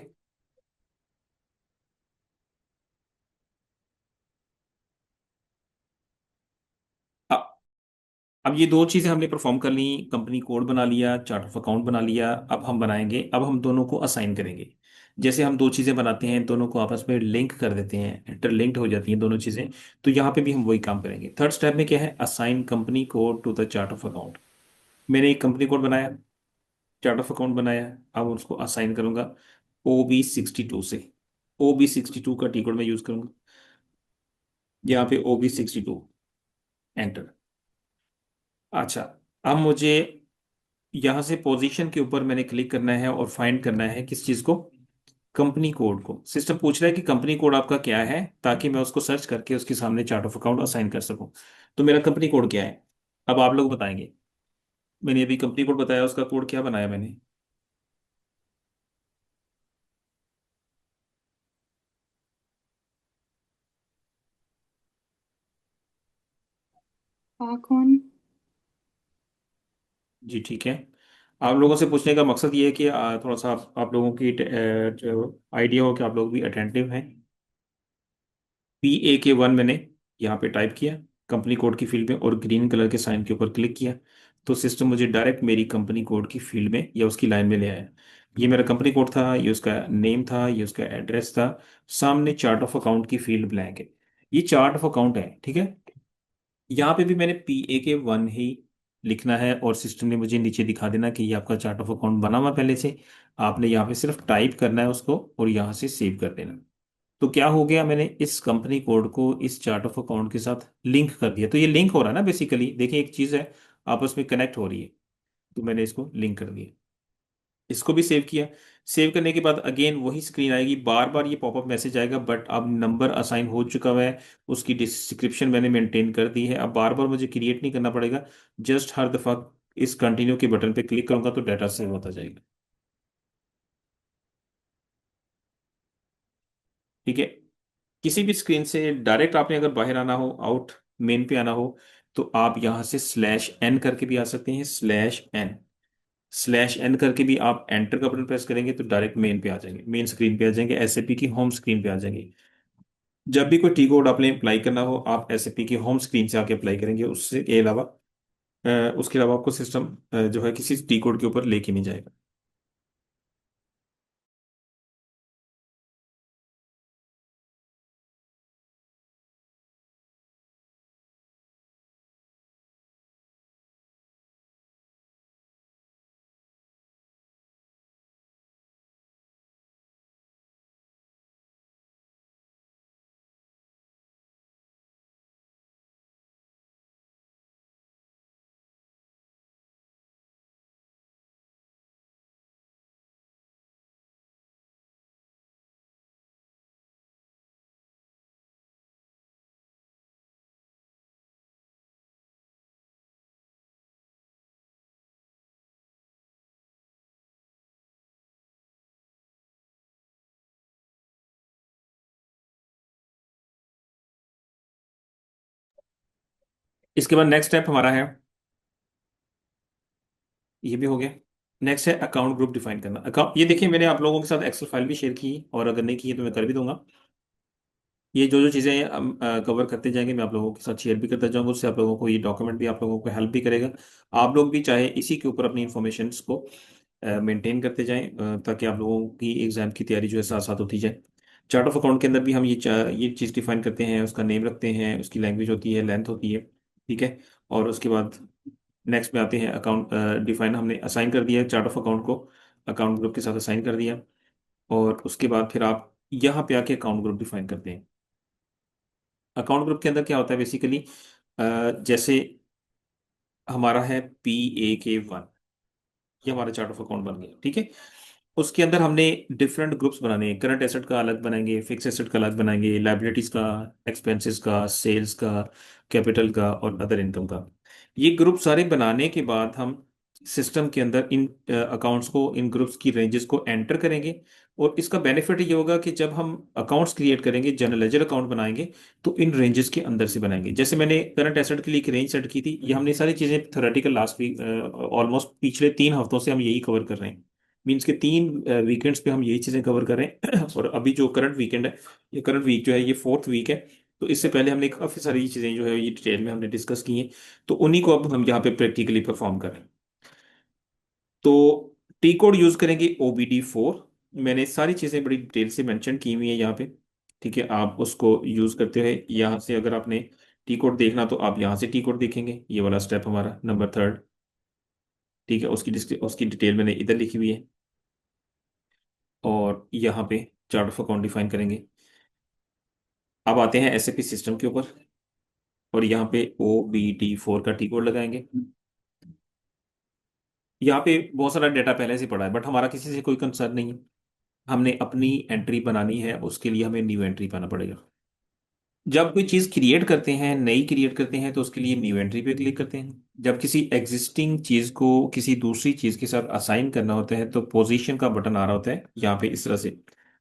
अब अब ये दो चीजें हमने परफॉर्म कर ली, कंपनी कोड बना लिया, चार्ट ऑफ अकाउंट बना लिया। अब हम बनाएंगे, अब हम दोनों को असाइन करेंगे। जैसे हम दो चीजें बनाते हैं, दोनों को आपस में लिंक कर देते हैं, इंटरलिंक्ड हो जाती हैं दोनों चीजें। तो यहाँ पे भी हम वही काम करेंगे। थर्ड स्टेप में क्या है, assign company code to the chart of account. मैंने एक कंपनी कोड बनाया, चार्ट ऑफ अकाउंट बनाया, अब उसको असाइन करूंगा OB62 से। OB62 का टी कोड मैं यूज करूंगा, यहाँ पे OB62 एंटर। अच्छा, अब मुझे यहां से पोजीशन के ऊपर मैंने क्लिक करना है और फाइंड करना है किस चीज को, कंपनी कोड को। सिस्टम पूछ रहा है कि कंपनी कोड आपका क्या है, ताकि मैं उसको सर्च करके उसके सामने चार्ट ऑफ अकाउंट असाइन कर सकूं। तो मेरा कंपनी कोड क्या है, अब आप लोग बताएंगे। मैंने अभी कंपनी कोड बताया, उसका कोड क्या बनाया मैंने। कौन। जी ठीक है। आप लोगों से पूछने का मकसद ये है कि थोड़ा सा आप लोगों की जो आइडिया हो कि आप लोग भी अटेंटिव हैं। PAK1 मैंने यहाँ पे टाइप किया कंपनी कोड की फील्ड में, और ग्रीन कलर के साइन के ऊपर क्लिक किया, तो सिस्टम मुझे डायरेक्ट मेरी कंपनी कोड की फील्ड में या उसकी लाइन में ले आया। ये मेरा कंपनी कोड था, ये उसका नेम था, ये उसका एड्रेस था। सामने चार्ट ऑफ अकाउंट की फील्ड ब्लैंक है, ये चार्ट ऑफ अकाउंट है। ठीक है, यहाँ पे भी मैंने PAK1 ही लिखना है, और सिस्टम ने मुझे नीचे दिखा देना कि ये आपका चार्ट ऑफ अकाउंट बना हुआ पहले से। आपने यहाँ पे सिर्फ टाइप करना है उसको और यहाँ से सेव कर देना। तो क्या हो गया, मैंने इस कंपनी कोड को इस चार्ट ऑफ अकाउंट के साथ लिंक कर दिया। तो ये लिंक हो रहा है ना, बेसिकली देखिए एक चीज है आपस में कनेक्ट हो रही है। तो मैंने इसको लिंक कर दिया, इसको भी सेव किया। सेव करने के बाद अगेन वही स्क्रीन आएगी, बार बार ये पॉपअप मैसेज आएगा, बट अब नंबर असाइन हो चुका हुआ है, उसकी डिस्क्रिप्शन मैंने मेंटेन कर दी है। अब बार बार मुझे क्रिएट नहीं करना पड़ेगा, जस्ट हर दफा इस कंटिन्यू के बटन पे क्लिक करूंगा तो डाटा सेव होता जाएगा। ठीक है, किसी भी स्क्रीन से डायरेक्ट आपने अगर बाहर आना हो, आउट मेन पे आना हो, तो आप यहां से /n करके भी आ सकते हैं, /n। /n करके भी आप एंटर का बटन प्रेस करेंगे तो डायरेक्ट मेन पे आ जाएंगे, मेन स्क्रीन पे आ जाएंगे, एसएपी की होम स्क्रीन पे आ जाएंगे। जब भी कोई टी कोड आपने अप्लाई करना हो आप एसएपी की होम स्क्रीन से आके अप्लाई करेंगे, उससे के अलावा उसके अलावा आपको सिस्टम जो है किसी टी कोड के ऊपर लेके नहीं जाएगा। इसके बाद नेक्स्ट स्टेप हमारा है, ये भी हो गया। नेक्स्ट है अकाउंट ग्रुप डिफाइन करना। अकाउंट, ये देखिए मैंने आप लोगों के साथ एक्सेल फाइल भी शेयर की, और अगर नहीं की है तो मैं कर भी दूंगा। ये जो जो चीज़ें हम कवर करते जाएंगे मैं आप लोगों के साथ शेयर भी करता जाऊंगा, उससे आप लोगों को ये डॉक्यूमेंट भी आप लोगों को हेल्प भी करेगा। आप लोग भी चाहे इसी के ऊपर अपनी इंफॉर्मेशन को मेंटेन करते जाएं, ताकि आप लोगों की एग्जाम की तैयारी जो है साथ साथ होती जाए। चार्ट ऑफ अकाउंट के अंदर भी हम ये चीज़ डिफाइन करते हैं, उसका नेम रखते हैं, उसकी लैंग्वेज होती है, लेंथ होती है, ठीक है। और उसके बाद नेक्स्ट में आते हैं अकाउंट डिफाइन, हमने असाइन कर दिया चार्ट ऑफ अकाउंट को, अकाउंट ग्रुप के साथ असाइन कर दिया। और उसके बाद फिर आप यहाँ पे आके अकाउंट ग्रुप डिफाइन करते हैं। अकाउंट ग्रुप के अंदर क्या होता है बेसिकली, जैसे हमारा है PAK1, ये हमारा चार्ट ऑफ अकाउंट बन गया, ठीक है। उसके अंदर हमने डिफरेंट ग्रुप्स बनाने हैं, करंट एसेट का अलग बनाएंगे, फिक्स एसेट का अलग बनाएंगे, लाइबिलिटीज का, एक्सपेंसेस का, सेल्स का, कैपिटल का और अदर इनकम का। ये ग्रुप सारे बनाने के बाद हम सिस्टम के अंदर इन अकाउंट्स को, इन ग्रुप्स की रेंजेस को एंटर करेंगे। और इसका बेनिफिट ये होगा कि जब हम अकाउंट्स क्रिएट करेंगे, जनरल लेजर अकाउंट बनाएंगे, तो इन रेंजेस के अंदर से बनाएंगे। जैसे मैंने करंट एसेट के लिए एक रेंज सेट की थी, ये हमने सारी चीजें थ्योरेटिकल लास्ट वीक, ऑलमोस्ट पिछले 3 हफ्तों से हम यही कवर कर रहे हैं। मीन्स के 3 वीकेंड्स पे हम यही चीजें कवर कर रहे हैं। और अभी जो करंट वीकेंड है, ये करंट वीक जो है ये 4th वीक है। तो इससे पहले हमने काफी सारी चीजें जो है ये डिटेल में हमने डिस्कस की हैं। तो उन्हीं को अब हम यहाँ पे प्रैक्टिकली परफॉर्म कर रहे हैं। तो टी कोड यूज करेंगे OBD4। मैंने सारी चीजें बड़ी डिटेल से मेंशन की हुई है यहाँ पे, ठीक है। आप उसको यूज करते हुए यहाँ से, अगर आपने टी कोड देखना तो आप यहाँ से टी कोड देखेंगे, ये वाला स्टेप हमारा नंबर 3, ठीक है। उसकी डिटेल मैंने इधर लिखी हुई है। और यहाँ पे चार्ट ऑफ अकाउंट डिफाइन करेंगे। अब आते हैं SAP सिस्टम के ऊपर, और यहाँ पे OBD4 का टी कोड लगाएंगे। यहाँ पे बहुत सारा डेटा पहले से पड़ा है, बट हमारा किसी से कोई कंसर्न नहीं है। हमने अपनी एंट्री बनानी है, उसके लिए हमें न्यू एंट्री पाना पड़ेगा। जब कोई चीज क्रिएट करते हैं, नई क्रिएट करते हैं, तो उसके लिए न्यू एंट्री पे क्लिक करते हैं। जब किसी एग्जिस्टिंग चीज को किसी दूसरी चीज के साथ असाइन करना होता है, तो पोजीशन का बटन आ रहा होता है यहाँ पे, इस तरह से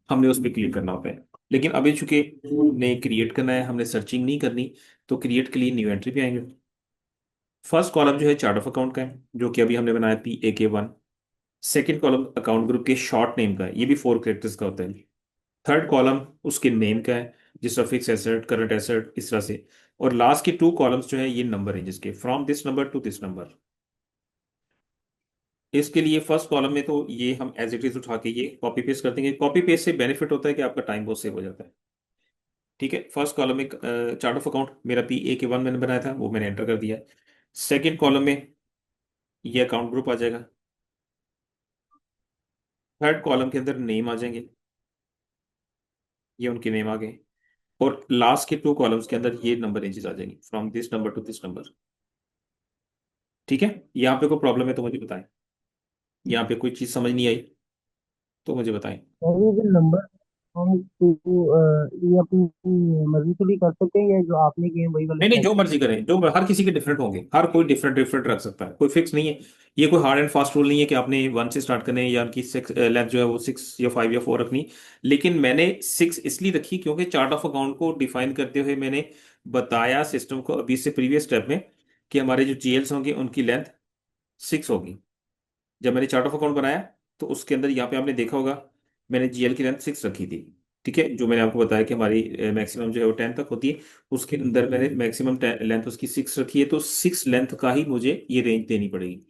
हमने उस पर क्लिक करना होता है। लेकिन अभी चूंकि हमने क्रिएट करना है, हमने सर्चिंग नहीं करनी, तो क्रिएट के लिए न्यू एंट्री पे आएंगे। फर्स्ट कॉलम जो है चार्ट ऑफ अकाउंट का है, जो कि अभी हमने बनाया PAK1। Second column account group के शॉर्ट नेम का है, ये भी 4 कैरेक्टर्स का होता है। थर्ड कॉलम उसके नेम का है, जिस तरह फिक्स एसेट, करंट एसेट, इस तरह से। और लास्ट के 2 कॉलम्स जो है ये नंबर है, जिसके from this number two this number. इसके लिए फर्स्ट कॉलम में तो ये हम एज इट इज उठा के ये कॉपी पेस्ट कर देंगे। कॉपी पेस्ट से बेनिफिट होता है कि आपका टाइम बहुत सेव हो जाता है, ठीक है। फर्स्ट कॉलम में चार्ट ऑफ अकाउंट मेरा PAK1 मैंने बनाया था, वो मैंने एंटर कर दिया। सेकेंड कॉलम में ये अकाउंट ग्रुप आ जाएगा। थर्ड कॉलम के अंदर नेम आ जाएंगे, ये उनके नेम आ गए। और लास्ट के 2 कॉलम्स के अंदर ये नंबर रेंजेस आ जाएंगे, from this number two this number, ठीक है। यहाँ पे कोई प्रॉब्लम है तो मुझे बताएं, यहाँ पे कोई चीज समझ नहीं आई तो मुझे बताएं। और ये जो नंबर हम ये अपनी मर्जी से भी कर सकते हैं, या जो आपने किए हैं वही वाले नहीं नहीं, सेलेक्ट जो कर मर्जी सकते करें, जो हर किसी के डिफरेंट होंगे, हर कोई डिफरेंट डिफरेंट रख सकता है, कोई फिक्स नहीं है। ये कोई हार्ड एंड फास्ट रूल नहीं है कि आपने 1 से स्टार्ट करने हैं, या उनकी 6 लेंथ जो है वो 6 या 5 या 4 रखनी। लेकिन मैंने 6 इसलिए रखी क्योंकि चार्ट ऑफ अकाउंट को डिफाइन करते हुए मैंने बताया सिस्टम को अभी से प्रीवियस स्टेप में, कि हमारे जो GLs होंगे उनकी लेंथ 6 होगी। जब मैंने चार्ट ऑफ अकाउंट बनाया, तो उसके अंदर यहाँ पे आपने देखा होगा, मैंने GL की लेंथ 6 रखी थी, ठीक है। जो मैंने आपको बताया कि हमारी मैक्सिमम जो है वो 10 तक होती है, उसके अंदर मैंने मैक्सिमम लेंथ उसकी 6 रखी है, तो 6 लेंथ का ही मुझे ये रेंज देनी पड़ेगी।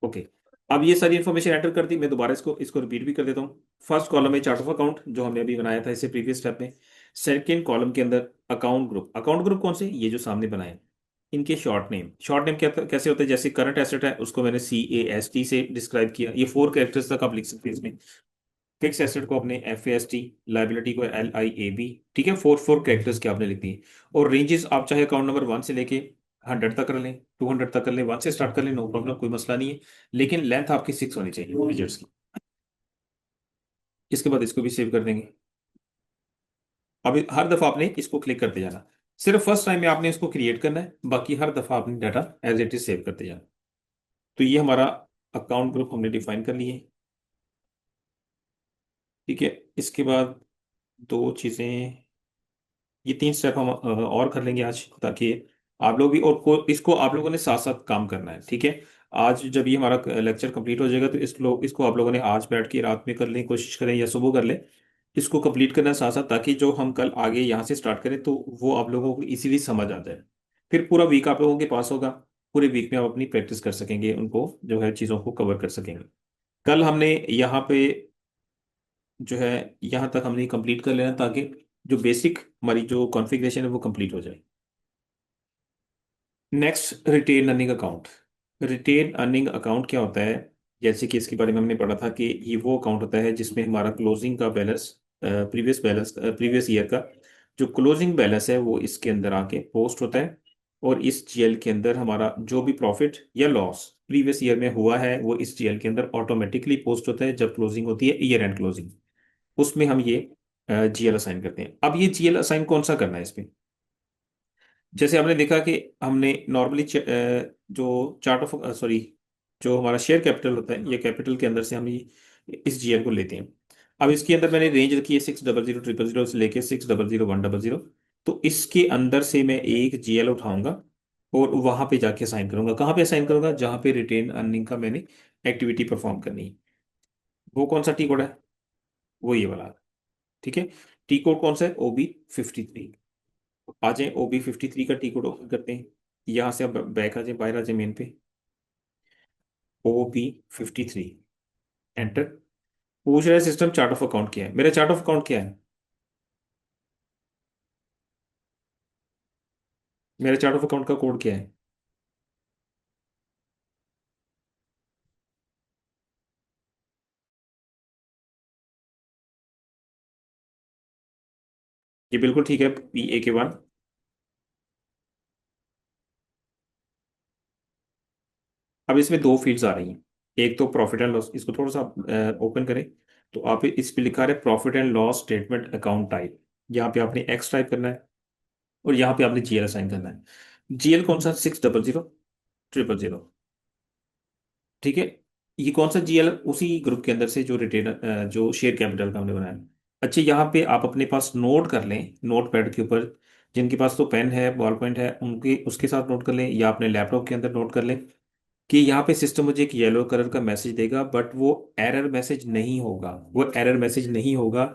ओके। अब ये सारी इन्फॉर्मेशन एंटर कर दी, मैं दोबारा इसको इसको रिपीट भी कर देता हूँ। फर्स्ट कॉलम में चार्ट ऑफ अकाउंट जो हमने अभी बनाया था इससे प्रीवियस स्टेप में। सेकेंड कॉलम के अंदर अकाउंट ग्रुप। अकाउंट ग्रुप कौन से, ये जो सामने बनाए, इनके शॉर्ट नेम। शॉर्ट नेम क्या कैसे होते हैं, जैसे करंट एसेट है उसको मैंने CAST से डिस्क्राइब किया, ये 4 कैरेक्टर्स तक आप लिख सकते हैं इसमें। फिक्स एसेट को अपने FAST, लाइबिलिटी को LIAB, ठीक है। 4 4 कैरेक्टर्स के आपने लिख दिए। और रेंजेस आप चाहे अकाउंट नंबर 1 से लेके 100 तक कर लें, 200 तक कर लें, 1 से स्टार्ट कर लें, नो प्रॉब्लम, कोई मसला नहीं है। लेकिन लेंथ आपकी 6 होनी चाहिए डिजिट्स की। इसके बाद इसको भी सेव कर देंगे। अभी हर दफा आपने इसको क्लिक करते जाना, सिर्फ फर्स्ट टाइम में आपने इसको क्रिएट करना है, बाकी हर दफा आपने data as it is save करते जाना। तो ये हमारा अकाउंट ग्रुप हमने डिफाइन कर लिए, ठीक है। इसके बाद दो चीज़ें, ये तीन स्टेप हम और कर लेंगे आज, ताकि आप लोग भी, और इसको आप लोगों ने साथ साथ काम करना है, ठीक है। आज जब ये हमारा लेक्चर कंप्लीट हो जाएगा तो इसको आप लोगों ने आज बैठ के रात में कर लें, कोशिश करें या सुबह कर लें, इसको कंप्लीट करना साथ साथ, ताकि जो हम कल आगे यहाँ से स्टार्ट करें तो वो आप लोगों को इजीली समझ आ जाए। फिर पूरा वीक आप लोगों के पास होगा, पूरे वीक में आप अपनी प्रैक्टिस कर सकेंगे, उनको जो है चीज़ों को कवर कर सकेंगे। कल हमने यहाँ पे जो है, यहाँ तक हमने कंप्लीट कर लेना, ताकि जो बेसिक हमारी जो कॉन्फ़िगरेशन है वो कंप्लीट हो जाए। Next, retain earning account. Retain earning account क्या होता है? जैसे कि इसके बारे में हमने पढ़ा था कि ये वो अकाउंट होता है जिसमें हमारा क्लोजिंग का बैलेंस, प्रीवियस ईयर का जो क्लोजिंग बैलेंस है वो इसके अंदर आके पोस्ट होता है। और इस जीएल के अंदर हमारा जो भी प्रॉफिट या लॉस प्रीवियस ईयर में हुआ है वो इस जीएल के अंदर ऑटोमेटिकली पोस्ट होता है जब क्लोजिंग होती है, ईयर एंड क्लोजिंग। उसमें हम ये जीएल असाइन करते हैं। अब ये जीएल असाइन कौन सा करना है इसमें? जैसे आपने देखा कि हमने नॉर्मली जो चार्ट ऑफ सॉरी जो हमारा शेयर कैपिटल होता है, ये कैपिटल के अंदर से हम इस जीएल को लेते हैं। अब इसके अंदर मैंने रेंज रखी है 600 000 से लेके 600 100। तो इसके अंदर से मैं एक जीएल उठाऊंगा और वहां पे जाके साइन करूंगा। कहाँ पे साइन करूंगा? जहां पे रिटेन अर्निंग का मैंने एक्टिविटी परफॉर्म करनी है। वो कौन सा टी कोड है? वो ये वाला। ठीक है। टी कोड कौन सा है? OB53। आ जाए, OB53 का टी कोड ओपन करते हैं। यहाँ से अब बैक आ जाए, बाहर आ जाए मेन पे। OB53 enter. पूछ रहा है सिस्टम चार्ट ऑफ अकाउंट क्या है। मेरा चार्ट ऑफ अकाउंट क्या है? मेरा चार्ट ऑफ अकाउंट का कोड क्या है? ये बिल्कुल ठीक है, PAK1। अब इसमें दो फील्ड्स आ रही हैं। एक तो प्रॉफिट एंड लॉस, इसको थोड़ा सा ओपन करें। तो आप इस पे लिखा है profit and loss statement account type. यहाँ पे आपने एक्स टाइप करना है और यहाँ पे आपने जीएल असाइन करना है। जीएल कौन सा? 600 000। ठीक है। ये कौन सा जीएल? उसी ग्रुप के अंदर से जो रिटेन जो शेयर कैपिटल का हमने बनाया। अच्छा, यहाँ पे आप अपने पास नोट कर लें, नोट पैड के ऊपर। जिनके पास तो पेन है, बॉल पॉइंट है, उनके उसके साथ नोट कर लें, या अपने लैपटॉप के अंदर नोट कर लें कि यहाँ पे सिस्टम मुझे एक येलो कलर का मैसेज देगा, बट वो एरर मैसेज नहीं होगा। वो एरर मैसेज नहीं होगा।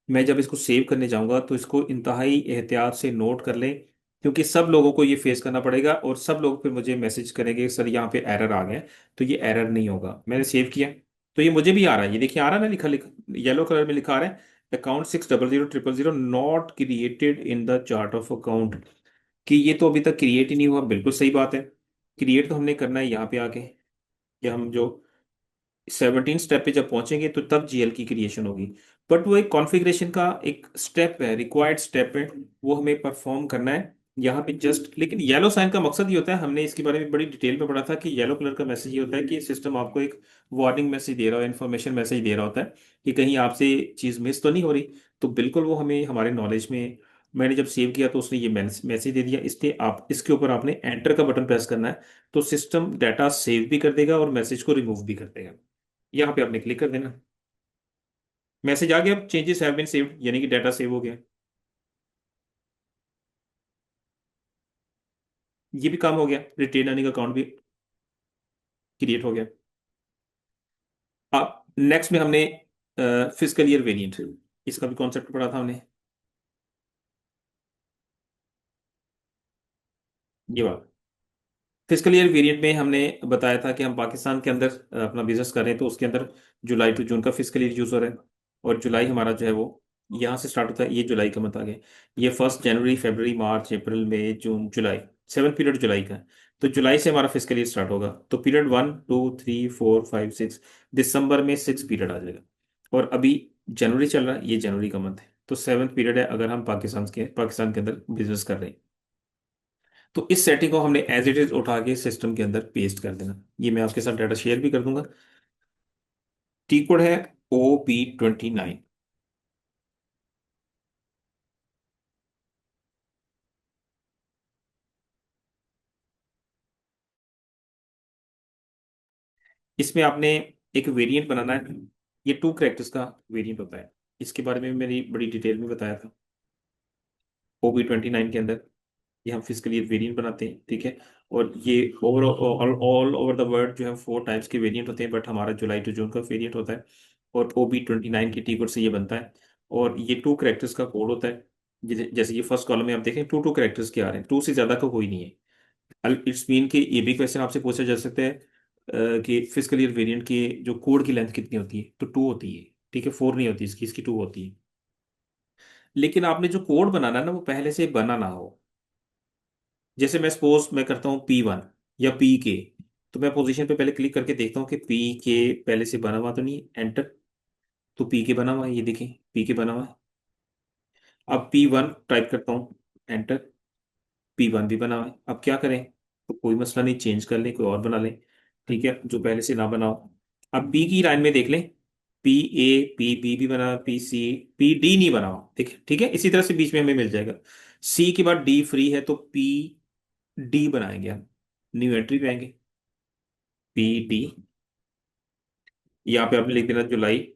मैं जब इसको सेव करने जाऊंगा तो इसको इंतहाई एहतियात से नोट कर लें, क्योंकि सब लोगों को ये फेस करना पड़ेगा और सब लोग फिर मुझे मैसेज करेंगे सर यहाँ पे एरर आ गया है। तो ये एरर नहीं होगा। मैंने सेव किया तो ये मुझे भी आ रहा है, ये देखिए आ रहा है ना, लिखा लिखा येलो कलर में लिखा आ रहा है account 600 000 not created in the chart of account. कि ये तो अभी तक क्रिएट ही नहीं हुआ। बिल्कुल सही बात है। क्रिएट तो हमने करना है यहाँ पे आके, कि हम जो 17 स्टेप पे जब पहुंचेंगे तो तब जीएल की क्रिएशन होगी। बट वो एक कॉन्फ़िगरेशन का एक स्टेप है, रिक्वायर्ड स्टेप है, वो हमें परफॉर्म करना है यहाँ पे जस्ट। लेकिन येलो साइन का मकसद ये होता है, हमने इसके बारे में बड़ी डिटेल में पढ़ा था कि येलो कलर का मैसेज ये होता है कि सिस्टम आपको एक वार्निंग मैसेज दे रहा है, इन्फॉर्मेशन मैसेज दे रहा होता है कि कहीं आपसे चीज़ मिस तो नहीं हो रही। तो बिल्कुल वो हमें हमारे नॉलेज में, मैंने जब सेव किया तो उसने ये मैसेज दे दिया। इसलिए आप इसके ऊपर आपने एंटर का बटन प्रेस करना है, तो सिस्टम डाटा सेव भी कर देगा और मैसेज को रिमूव भी कर देगा। यहाँ पे आपने क्लिक कर देना। मैसेज आ गया, चेंजेस हैव बीन सेव्ड, यानी कि डाटा सेव हो गया। ये भी काम हो गया, रिटेन अर्निंग अकाउंट भी क्रिएट हो गया। अब नेक्स्ट में हमने फिजिकल ईयर वेरिएंट, इसका भी कॉन्सेप्ट पढ़ा था हमने। ये बात, फिजिकल ईयर वेरिएंट में हमने बताया था कि हम पाकिस्तान के अंदर अपना बिजनेस कर रहे हैं, तो उसके अंदर जुलाई टू जून का फिजिकल ईयर यूज हो रहा है। और जुलाई हमारा जो है वो यहाँ से स्टार्ट होता है, ये जुलाई का मंथ आ गया। ये 1 जनवरी, फरवरी, मार्च, अप्रैल, मई, जून, जुलाई, 7 पीरियड जुलाई का है। तो जुलाई से हमारा फिजिकल ईयर स्टार्ट होगा, तो पीरियड 1 2 3 4 5 6, दिसंबर में 6 पीरियड आ जाएगा। और अभी जनवरी चल रहा है, ये जनवरी का मंथ है, तो 7 पीरियड है अगर हम पाकिस्तान के अंदर बिजनेस कर रहे हैं। तो इस सेटिंग को हमने एज इट इज उठा के सिस्टम के अंदर पेस्ट कर देना। ये मैं आपके साथ डाटा शेयर भी कर दूंगा। टी कोड है OB29। इसमें आपने एक वेरिएंट बनाना है। ये 2 कैरेक्टर्स का वेरिएंट होता है। इसके बारे में मैंने बड़ी डिटेल में बताया था OB29 के अंदर। ये हम फिजिकल ईयर वेरिएंट बनाते हैं, ठीक है। और ये over all over the world जो है 4 टाइप्स के वेरिएंट होते हैं, बट हमारा जुलाई टू जून का वेरिएंट होता है। और OB29 की टी कोड से ये बनता है। और ये 2 कैरेक्टर्स का कोड होता है। जैसे ये फर्स्ट कॉलम में आप देखें 2 2 कैरेक्टर्स के आ रहे हैं, 2 से ज्यादा का कोई नहीं है। इट्स मीन कि ये भी क्वेश्चन आपसे पूछा जा सकता है कि फिजिकल ईयर वेरिएंट की जो कोड की लेंथ कितनी होती है, तो 2 होती है, ठीक है। 4 नहीं होती इसकी 2 होती है। लेकिन आपने जो कोड बनाना है ना, वो पहले से बना ना हो। जैसे मैं सपोज मैं करता हूँ P1 या PK, तो मैं पोजीशन पे पहले क्लिक करके देखता हूँ कि PK पहले से बना हुआ तो नहीं, एंटर। तो PK बना हुआ है, ये देखें PK बना हुआ है। अब P1 टाइप करता हूँ, एंटर। P1 भी बना हुआ है। अब क्या करें, तो कोई मसला नहीं, चेंज कर लें, कोई और बना लें, ठीक है, जो पहले से ना बनाओ। अब बी की लाइन में देख लें, PA PB भी बना, PC PD नहीं बना हुआ, ठीक है, ठीक है। इसी तरह से बीच में हमें मिल जाएगा। C के बाद D फ्री है, तो PD बनाएंगे हम। न्यू एंट्री पे आएंगे, PD। यहाँ पे आपने लिख देना जुलाई,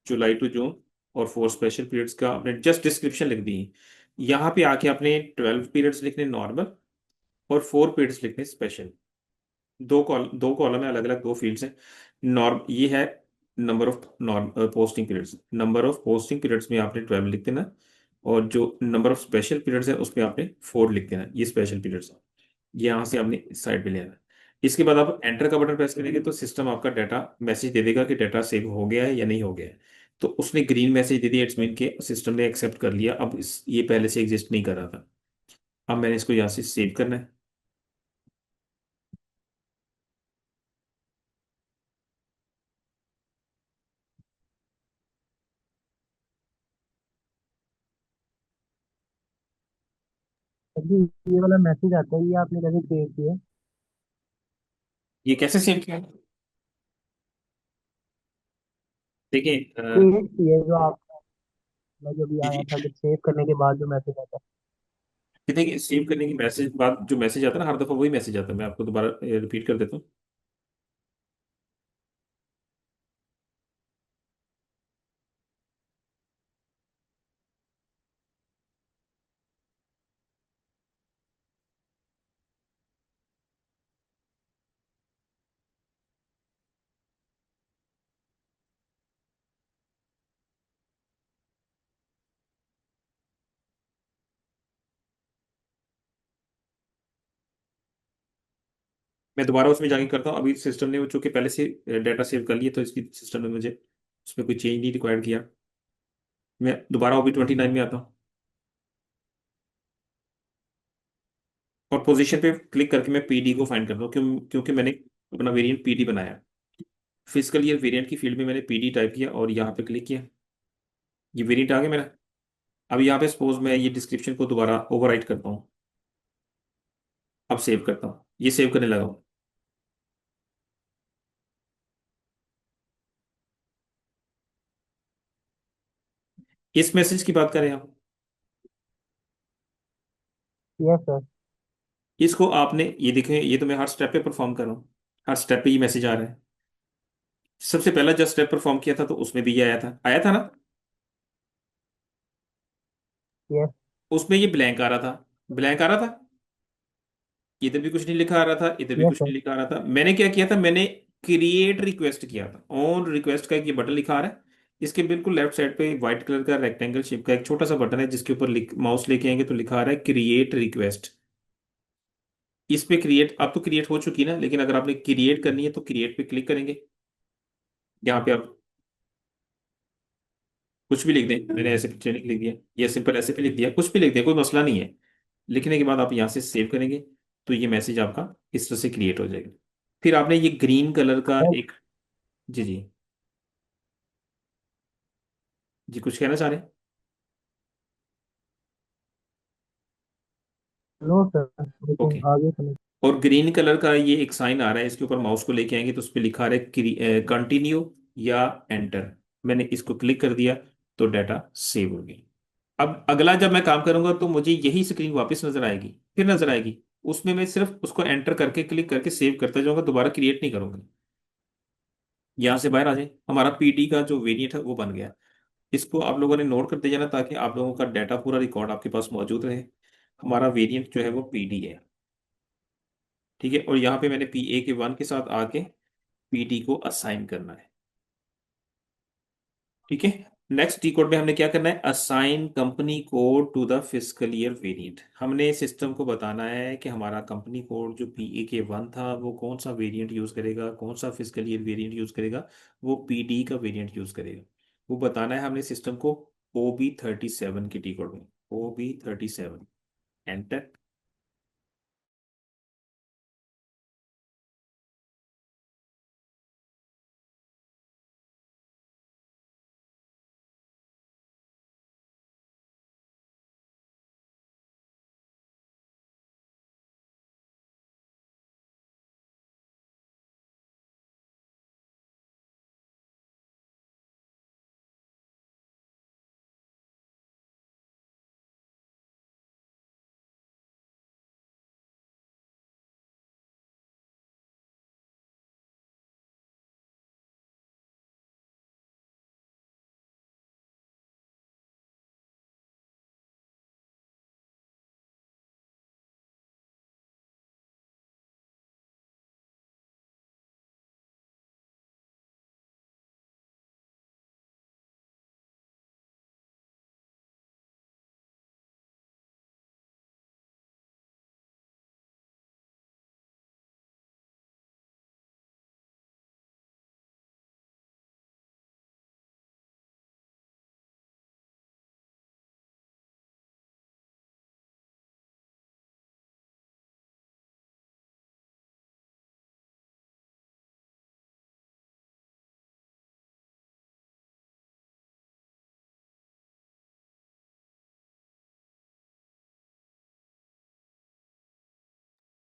जुलाई टू जून। और 4 स्पेशल पीरियड्स का आपने जस्ट डिस्क्रिप्शन लिख दी है। यहाँ पे आके आपने 12 पीरियड्स लिखने नॉर्मल, और 4 पीरियड्स लिखने स्पेशल। दो कॉलम है, अलग अलग 2 फील्ड्स हैं। नॉर्म ये है number of norm posting periods. Number of posting periods में आपने 12 लिख देना। और जो नंबर ऑफ स्पेशल पीरियड्स है उसमें आपने 4 लिख देना, ये स्पेशल पीरियड्स। यहाँ से आपने साइड पे लेना है। इसके बाद आप एंटर का बटन प्रेस करेंगे तो सिस्टम आपका डाटा मैसेज दे देगा कि डाटा सेव हो गया है या नहीं हो गया है। तो उसने ग्रीन मैसेज दे दिया, इट्स मीन के सिस्टम ने एक्सेप्ट कर लिया। अब ये पहले से एग्जिस्ट नहीं कर रहा था। अब मैंने इसको यहाँ से सेव करना है। अभी ये वाला मैसेज आता है, ये आपने कैसे क्रिएट किया? ये कैसे सेव किया, देखिए क्रिएट किया जो आप, मैं जब भी जी आया जी। था, जब सेव करने के बाद जो मैसेज आता देखिए सेव करने की मैसेज बाद जो मैसेज आता है ना, हर दफा वही मैसेज आता है। मैं आपको दोबारा रिपीट कर देता हूँ। मैं दोबारा उसमें जाके करता हूँ। अभी सिस्टम ने वो चूंकि पहले से डाटा सेव कर लिया, तो इसकी सिस्टम ने मुझे उसमें कोई चेंज नहीं रिक्वायर्ड किया। मैं दोबारा OB29 में आता हूँ, और पोजीशन पे क्लिक करके मैं PD को फाइंड करता हूँ, क्योंकि मैंने अपना वेरिएंट PD बनाया है। फिजिकल ईयर वेरिएंट की फील्ड में मैंने PD टाइप किया और यहाँ पे क्लिक किया। ये वेरिएंट आ गया मेरा। अब यहाँ पे सपोज मैं ये डिस्क्रिप्शन को दोबारा ओवरराइट करता हूँ। अब सेव करता हूँ, ये सेव करने लगा हूँ। इस मैसेज की बात करें आप, है। Yes sir. इसको आपने ये देखें, ये तो मैं हर स्टेप पे परफॉर्म कर रहा हूँ। हर स्टेप पे ये मैसेज आ रहा है। सबसे पहला जब स्टेप परफॉर्म किया था तो उसमें भी ये आया था ना। यस। उसमें ये ब्लैंक आ रहा था, ब्लैंक आ रहा था। इधर भी कुछ नहीं लिखा आ रहा था, इधर भी यस कुछ सर। नहीं लिखा आ रहा था। मैंने क्या किया था, मैंने क्रिएट रिक्वेस्ट किया था। ऑन रिक्वेस्ट का एक ये बटन लिखा आ रहा है। इसके बिल्कुल लेफ्ट साइड पे व्हाइट कलर का रेक्टेंगल शेप का एक छोटा सा बटन है, जिसके ऊपर माउस लेके आएंगे तो लिखा आ रहा है क्रिएट रिक्वेस्ट। इस पे क्रिएट, अब तो क्रिएट हो चुकी ना, लेकिन अगर आपने क्रिएट करनी है तो क्रिएट पे क्लिक करेंगे। यहाँ पे आप कुछ भी लिख दें, मैंने ऐसे ट्रेनिंग लिख दिया, या सिंपल ऐसे पे लिख दिया, कुछ भी लिख दें, कोई मसला नहीं है। लिखने के बाद आप यहाँ से सेव करेंगे, तो ये मैसेज आपका इस तरह से क्रिएट हो जाएगा। फिर आपने ये ग्रीन कलर का सर, एक, जी जी, जी कुछ कहना चाह रहे हैं। नो सर, लेकिन ओके। आगे समझ। और ग्रीन कलर का ये एक साइन आ रहा है, इसके ऊपर माउस को लेके आएंगे तो उस पर लिखा आ रहा है कंटिन्यू या एंटर। मैंने इसको क्लिक कर दिया, तो डाटा सेव हो गया। अब अगला जब मैं काम करूंगा तो मुझे यही स्क्रीन वापस नजर आएगी, फिर नजर आएगी। उसमें मैं सिर्फ उसको एंटर करके क्लिक करके सेव करता जाऊंगा, दोबारा क्रिएट नहीं करूंगा। यहां से बाहर आ जाए, हमारा PD का जो वेरिएंट है वो बन गया। इसको आप लोगों ने नोट करते जाना ताकि आप लोगों का डाटा पूरा रिकॉर्ड आपके पास मौजूद रहे। हमारा वेरिएंट जो है वो पीडी है। ठीक है, और यहाँ पे मैंने पी ए के वन के साथ आके पीडी को असाइन करना है। ठीक है। नेक्स्ट टी कोड में हमने क्या करना है, assign company code to the fiscal year variant. हमने सिस्टम को बताना है कि हमारा कंपनी कोड जो पी ए के वन था वो कौन सा वेरिएंट यूज करेगा, कौन सा फिस्कल ईयर वेरिएंट यूज करेगा, वो पीडी का वेरिएंट यूज करेगा। वो बताना है हमने सिस्टम को ओ बी 37 की टी कोड में, ओ बी 37। एंटर।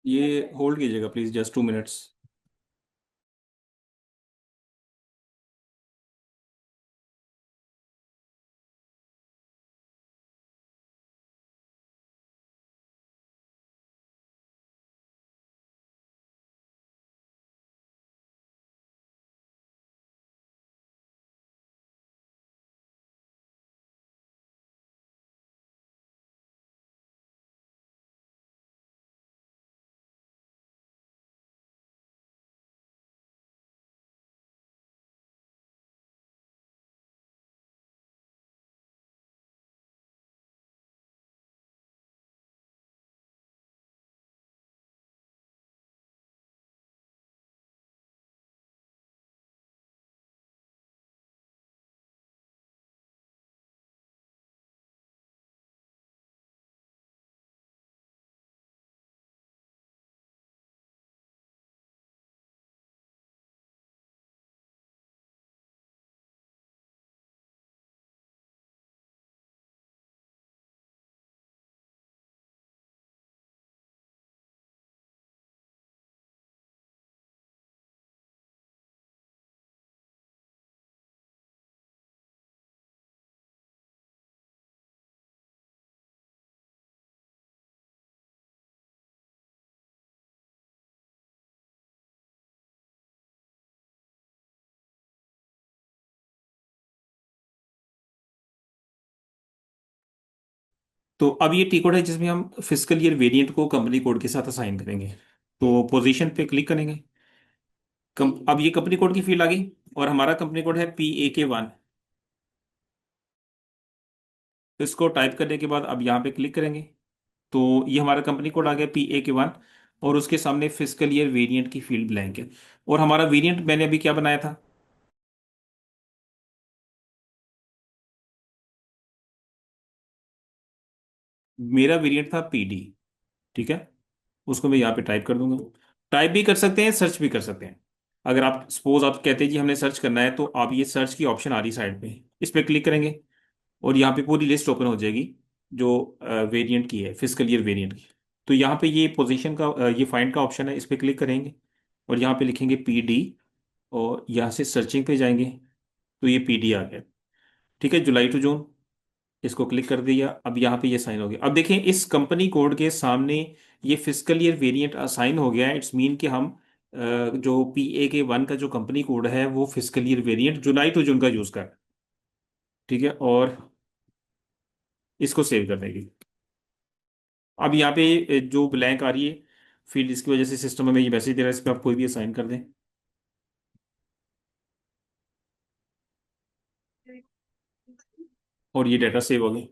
ये होल्ड कीजिएगा प्लीज, जस्ट 2 मिनट्स। तो अब ये टी कोड है जिसमें हम फिजिकल ईयर वेरिएंट को कंपनी कोड के साथ असाइन करेंगे। तो पोजीशन पे क्लिक करेंगे। अब ये कंपनी कोड की फील्ड आ गई, और हमारा कंपनी कोड है पी ए के वन। इसको टाइप करने के बाद अब यहाँ पे क्लिक करेंगे। तो ये हमारा कंपनी कोड आ गया पी ए के वन, और उसके सामने फिजिकल ईयर वेरिएंट की फील्ड ब्लैंक है। और हमारा वेरिएंट मैंने अभी क्या बनाया था, मेरा वेरिएंट था पी डी। ठीक है, उसको मैं यहाँ पे टाइप कर दूंगा। टाइप भी कर सकते हैं, सर्च भी कर सकते हैं। अगर आप सपोज आप कहते हैं जी हमने सर्च करना है, तो आप ये सर्च की ऑप्शन आ रही साइड पे, इस पे क्लिक करेंगे और यहाँ पे पूरी लिस्ट ओपन हो जाएगी जो वेरिएंट की है, फिजिकल ईयर वेरिएंट की। तो यहाँ पे ये पोजीशन का ये फाइंड का ऑप्शन है, इस पे क्लिक करेंगे और यहाँ पे लिखेंगे पी डी, और यहाँ से सर्चिंग पे जाएंगे तो ये पी डी आ गया। ठीक है, जुलाई टू जून, इसको क्लिक कर दिया। अब यहाँ पे ये साइन हो गया। अब देखें इस कंपनी कोड के सामने ये फिजिकल ईयर वेरिएंट असाइन हो गया है। इट्स मीन कि हम जो पी ए के वन का जो कंपनी कोड है वो physical year variant July to June का यूज कर। ठीक है, और इसको सेव कर देगी। अब यहाँ पे जो ब्लैंक आ रही है फील्ड, इसकी वजह से सिस्टम हमें ये मैसेज दे रहा है, इस पर आप कोई भी असाइन कर दें। और ये डाटा सेव हो गया।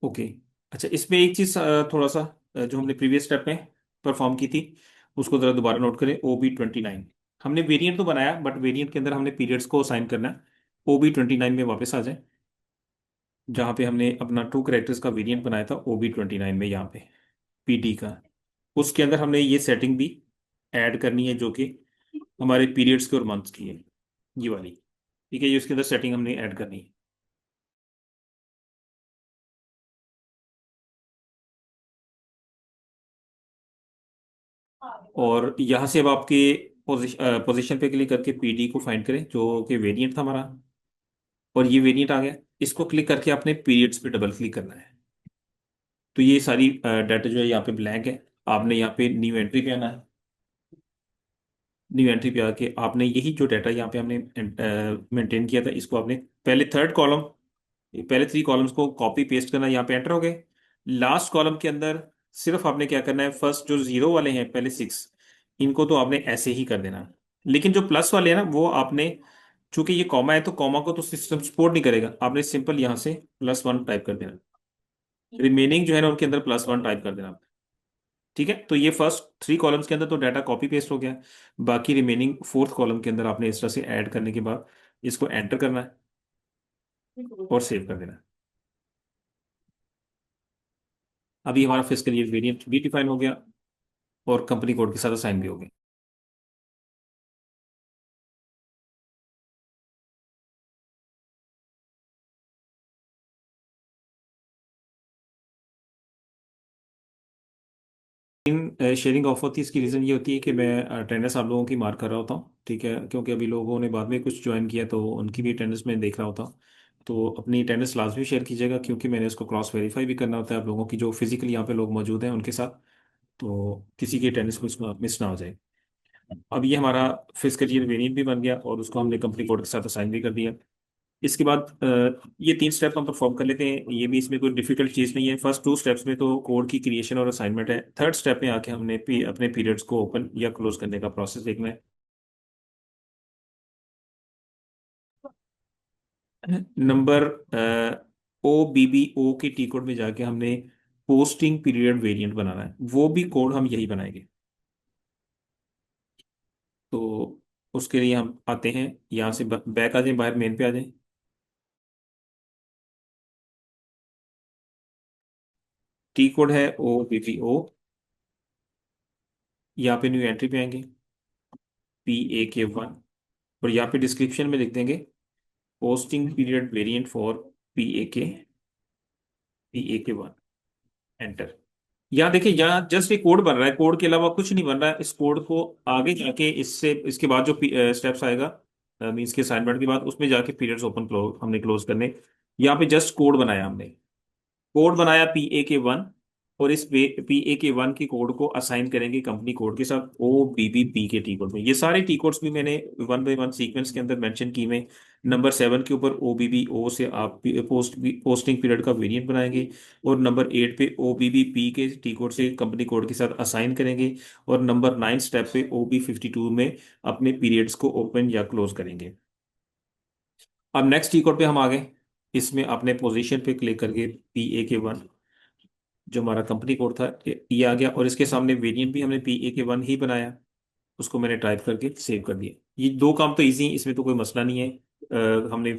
ओके। अच्छा, इसमें एक चीज थोड़ा सा जो हमने प्रीवियस स्टेप में परफॉर्म की थी, उसको जरा दोबारा नोट करें। OB29 हमने वेरिएंट तो बनाया, बट वेरिएंट के अंदर हमने पीरियड्स को असाइन करना है। OB29 में वापस आ जाए, जहाँ पे हमने अपना 2 कैरेक्टर्स का वेरिएंट बनाया था, OB29 में, यहाँ पे PD का। उसके अंदर हमने ये सेटिंग भी ऐड करनी है, जो कि हमारे पीरियड्स के और मंथ्स की है, ये वाली। ठीक है, ये उसके अंदर सेटिंग हमने ऐड करनी है। और यहाँ से अब आपके पोजीशन पे क्लिक करके PD को फाइंड करें, जो कि वेरिएंट था हमारा। और ये वेरिएंट आ गया, इसको क्लिक करके आपने पीरियड्स पे डबल क्लिक करना है। तो ये सारी डाटा जो है यहाँ पे ब्लैंक है। आपने यहाँ पे न्यू एंट्री पे आना है। न्यू एंट्री पे आके आपने यही जो डाटा यहाँ पे हमने मेंटेन किया था, इसको आपने पहले थर्ड कॉलम, पहले 3 कॉलम्स को कॉपी पेस्ट करना, यहाँ पे एंटर हो गए। लास्ट कॉलम के अंदर सिर्फ आपने क्या करना है, फर्स्ट जो 0 वाले हैं, पहले 6, इनको तो आपने ऐसे ही कर देना। लेकिन जो प्लस वाले हैं ना, वो आपने, चूंकि ये कॉमा है तो कॉमा को तो सिस्टम सपोर्ट नहीं करेगा, आपने सिंपल यहाँ से +1 टाइप कर देना। रिमेनिंग जो है ना, उनके अंदर +1 टाइप कर देना। ठीक है, तो ये फर्स्ट 3 कॉलम्स के अंदर तो डाटा कॉपी पेस्ट हो गया। बाकी रिमेनिंग फोर्थ कॉलम के अंदर आपने इस तरह से ऐड करने के बाद इसको एंटर करना है और सेव कर देना है। अभी हमारा फिजिकल ईयर वेरिएंट भी डिफाइन हो गया और कंपनी कोड के साथ असाइन भी हो गया। इन शेयरिंग ऑफ होती है, इसकी रीज़न ये होती है कि मैं अटेंडेंस आप लोगों की मार्क कर रहा होता हूँ। ठीक है, क्योंकि अभी लोगों ने बाद में कुछ ज्वाइन किया तो उनकी भी अटेंडेंस मैं देख रहा होता हूँ। तो अपनी अटेंडेंस लाजमी शेयर कीजिएगा, क्योंकि मैंने इसको क्रॉस वेरीफाई भी करना होता है आप लोगों की जो फिजिकली यहाँ पे लोग मौजूद हैं उनके साथ। तो किसी की अटेंडेंस मिस ना हो जाए। अब ये हमारा फिजिकल ईयर वेरिएंट भी बन गया और उसको हमने कंपनी कोड के साथ असाइन भी कर दिया। इसके बाद ये 3 स्टेप हम परफॉर्म कर लेते हैं, ये भी इसमें कोई डिफिकल्ट चीज़ नहीं है। फर्स्ट 2 स्टेप्स में तो कोड की क्रिएशन और असाइनमेंट है। थर्ड स्टेप में आके हमने अपने पीरियड्स को ओपन या क्लोज करने का प्रोसेस देखना है। नंबर OBBO के टी कोड में जाके हमने पोस्टिंग पीरियड वेरिएंट बनाना है, वो भी कोड हम यही बनाएंगे। तो उसके लिए हम आते हैं यहाँ से, बैक आ जाए, बाहर मेन पे आ जाए। टी कोड है OBBO। यहाँ पे न्यू एंट्री पे आएंगे, PAK1। और यहाँ पे डिस्क्रिप्शन में लिख देंगे posting period variant for PAK1। Enter. यहाँ देखिए, यहाँ जस्ट एक कोड बन रहा है, कोड के अलावा कुछ नहीं बन रहा है। इस कोड को आगे जाके, इससे इसके बाद जो स्टेप्स आएगा, मीन्स के असाइनमेंट के बाद, उसमें जाके पीरियड्स ओपन क्लोज हमने क्लोज करने। यहाँ पे जस्ट कोड बनाया हमने, कोड बनाया PAK1। और इस PAK1 की कोड को असाइन करेंगे कंपनी कोड के साथ OBBP के टी कोड में। ये सारे टी कोड्स भी मैंने 1 बाय 1 सीक्वेंस के अंदर मेंशन की में। नंबर 7 के ऊपर OBBO से आप पोस्टिंग पीरियड का वेरिएंट बनाएंगे। और नंबर 8 पे OBBP के टी कोड से कंपनी कोड के साथ असाइन करेंगे। और नंबर 9 स्टेप पे OB52 में अपने पीरियड्स को ओपन या क्लोज करेंगे। अब नेक्स्ट टी कोड पे हम आ गए। इसमें अपने पोजीशन पे क्लिक करके PAK1, जो हमारा कंपनी कोड था, ये आ गया। और इसके सामने वेरिएंट भी हमने PAK1 ही बनाया, उसको मैंने टाइप करके सेव कर दिया। ये 2 काम तो इजी, इसमें तो कोई मसला नहीं है। हमने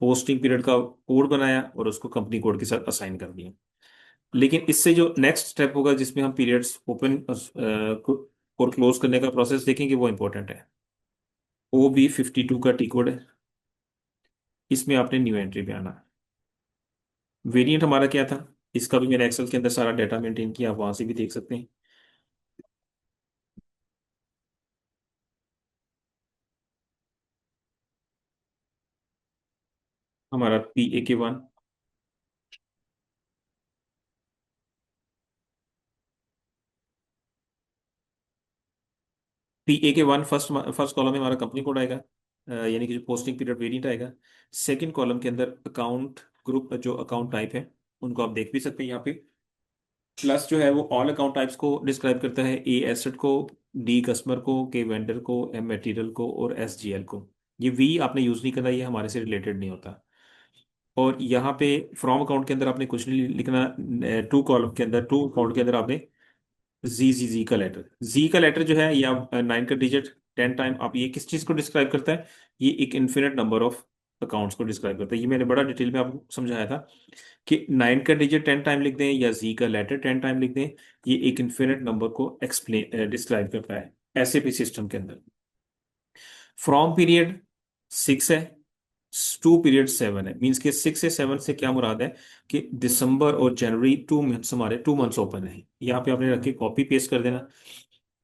पोस्टिंग पीरियड का कोड बनाया और उसको कंपनी कोड के साथ असाइन कर दिया। लेकिन इससे जो नेक्स्ट स्टेप होगा, जिसमें हम पीरियड्स ओपन और क्लोज करने का प्रोसेस देखेंगे, वो इंपॉर्टेंट है। OB52 का टी कोड है, इसमें आपने न्यू एंट्री पे आना है। वेरिएंट हमारा क्या था, इसका भी मैंने एक्सेल के अंदर सारा डाटा मेंटेन किया, आप वहां से भी देख सकते हैं। हमारा PAK1। PAK1 first first column में हमारा कंपनी कोड आएगा। यानी कि जो पोस्टिंग पीरियड वेरिएंट आएगा। सेकंड कॉलम के अंदर अकाउंट ग्रुप, जो अकाउंट टाइप है उनको आप देख भी सकते हैं यहाँ पे। प्लस जो है वो ऑल अकाउंट टाइप्स को डिस्क्राइब करता है, ए एसेट को, डी कस्टमर को, के वेंडर को, एम मटेरियल को और एस जी एल को। ये वी आपने यूज नहीं करना, ये हमारे से रिलेटेड नहीं होता। और यहाँ पे फ्रॉम अकाउंट के अंदर आपने कुछ नहीं लिखना। टू कॉलम के अंदर, टू अकाउंट के अंदर आपने जी का लेटर, जी का लेटर जो है, या 9 का डिजिट 10 टाइम, आप ये किस चीज को डिस्क्राइब करता है? ये एक इन्फिनिट नंबर ऑफ अकाउंट्स को डिस्क्राइब करता है। ये मैंने बड़ा डिटेल में आपको समझाया था कि 9 का डिजिट 10 टाइम लिख दें या जी का लेटर 10 टाइम लिख दें, ये एक इन्फिनिट नंबर को एक्सप्लेन डिस्क्राइब करता है एसएपी सिस्टम के अंदर। फ्रॉम पीरियड 6 है, टू पीरियड 7 है। मीन्स के 6 से 7 से क्या मुराद है कि दिसंबर और जनवरी 2 मंथ्स, हमारे 2 मंथ्स ओपन है। यहाँ पे आपने रख के कॉपी पेस्ट कर देना।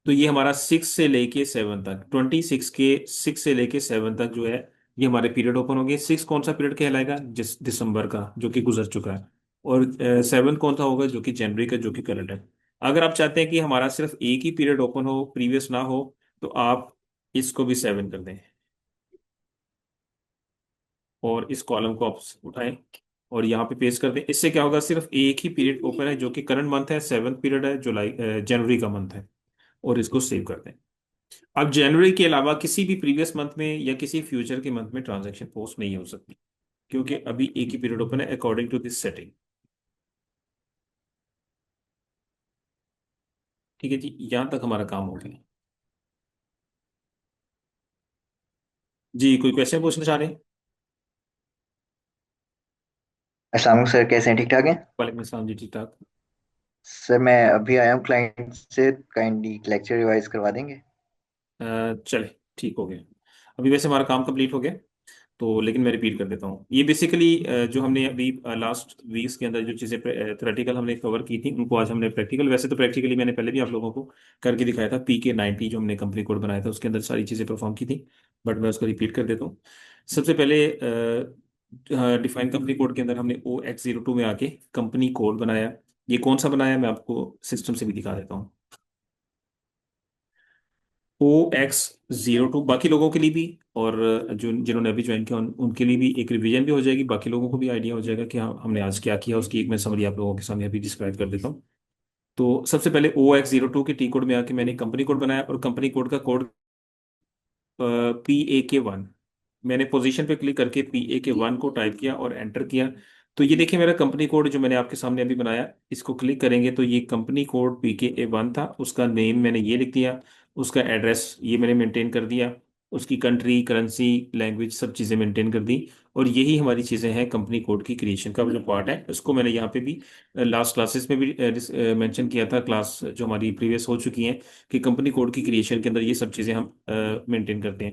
तो ये हमारा 6 से लेके 7 तक, 26 के 6 से लेके 7 तक जो है, ये हमारे पीरियड ओपन हो गए। 6 कौन सा पीरियड कहलाएगा? जिस दिसंबर का, जो कि गुजर चुका है। और 7 कौन सा होगा? जो कि जनवरी का, जो कि करंट है। अगर आप चाहते हैं कि हमारा सिर्फ एक ही पीरियड ओपन हो, प्रीवियस ना हो, तो आप इसको भी 7 कर दें और इस कॉलम को आप उठाएं और यहाँ पे पेस्ट कर दें। इससे क्या होगा? सिर्फ एक ही पीरियड ओपन है जो कि करंट मंथ है, 7th पीरियड है, जुलाई जनवरी का मंथ है। और इसको सेव कर दें। अब जनवरी के अलावा किसी भी प्रीवियस मंथ में या किसी फ्यूचर के मंथ में ट्रांजैक्शन पोस्ट नहीं हो सकती, क्योंकि अभी एक ही पीरियड ओपन है अकॉर्डिंग टू दिस सेटिंग। ठीक है जी, यहां तक हमारा काम हो गया। जी, कोई क्वेश्चन पूछना चाह रहे हैं? अस्सलाम वालेकुम सर, कैसे हैं? ठीक ठाक हैं? वालेकुम अस्सलाम जी, ठीक ठाक। सर मैं अभी आया हूँ क्लाइंट से, काइंडली लेक्चर रिवाइज करवा देंगे? चले, ठीक हो गया। अभी वैसे हमारा काम कंप्लीट हो गया। तो लेकिन मैं रिपीट कर देता हूँ, ये बेसिकली जो हमने अभी लास्ट वीक्स के अंदर जो चीज़ें थ्योरेटिकल हमने कवर की थी, उनको आज हमने प्रैक्टिकल, वैसे तो प्रैक्टिकली मैंने पहले भी आप लोगों को करके दिखाया था। PK 90 जो हमने कंपनी कोड बनाया था, उसके अंदर सारी चीज़ें परफॉर्म की थी, बट मैं उसको रिपीट कर देता हूँ। सबसे पहले डिफाइन कंपनी कोड के अंदर हमने OX02 में आके कंपनी कोड बनाया। ये कौन सा बनाया, मैं आपको सिस्टम से भी दिखा देता हूँ। OX02 बाकी लोगों के लिए भी, और जो जिन्होंने अभी ज्वाइन किया उनके लिए भी एक रिवीजन भी हो जाएगी, बाकी लोगों को भी आइडिया हो जाएगा कि हाँ हमने आज क्या किया, उसकी एक मैं समरी आप लोगों के सामने अभी डिस्क्राइब कर देता हूँ। तो सबसे पहले OX02 के टी कोड में आके मैंने कंपनी कोड बनाया, और कंपनी कोड का कोड PAK1। मैंने पोजीशन पे क्लिक करके PAK1 को टाइप किया और एंटर किया। तो ये देखिए मेरा कंपनी कोड जो मैंने आपके सामने अभी बनाया, इसको क्लिक करेंगे तो ये कंपनी कोड PKA1 था। उसका नेम मैंने ये लिख दिया, उसका एड्रेस ये मैंने मेंटेन कर दिया, उसकी कंट्री, करेंसी, लैंग्वेज, सब चीज़ें मेंटेन कर दी। और यही हमारी चीज़ें हैं कंपनी कोड की क्रिएशन का जो पार्ट है। उसको मैंने यहाँ पे भी लास्ट क्लासेस में भी मेंशन किया था, क्लास जो हमारी प्रीवियस हो चुकी हैं, कि कंपनी कोड की क्रिएशन के अंदर ये सब चीज़ें हम मेंटेन करते हैं।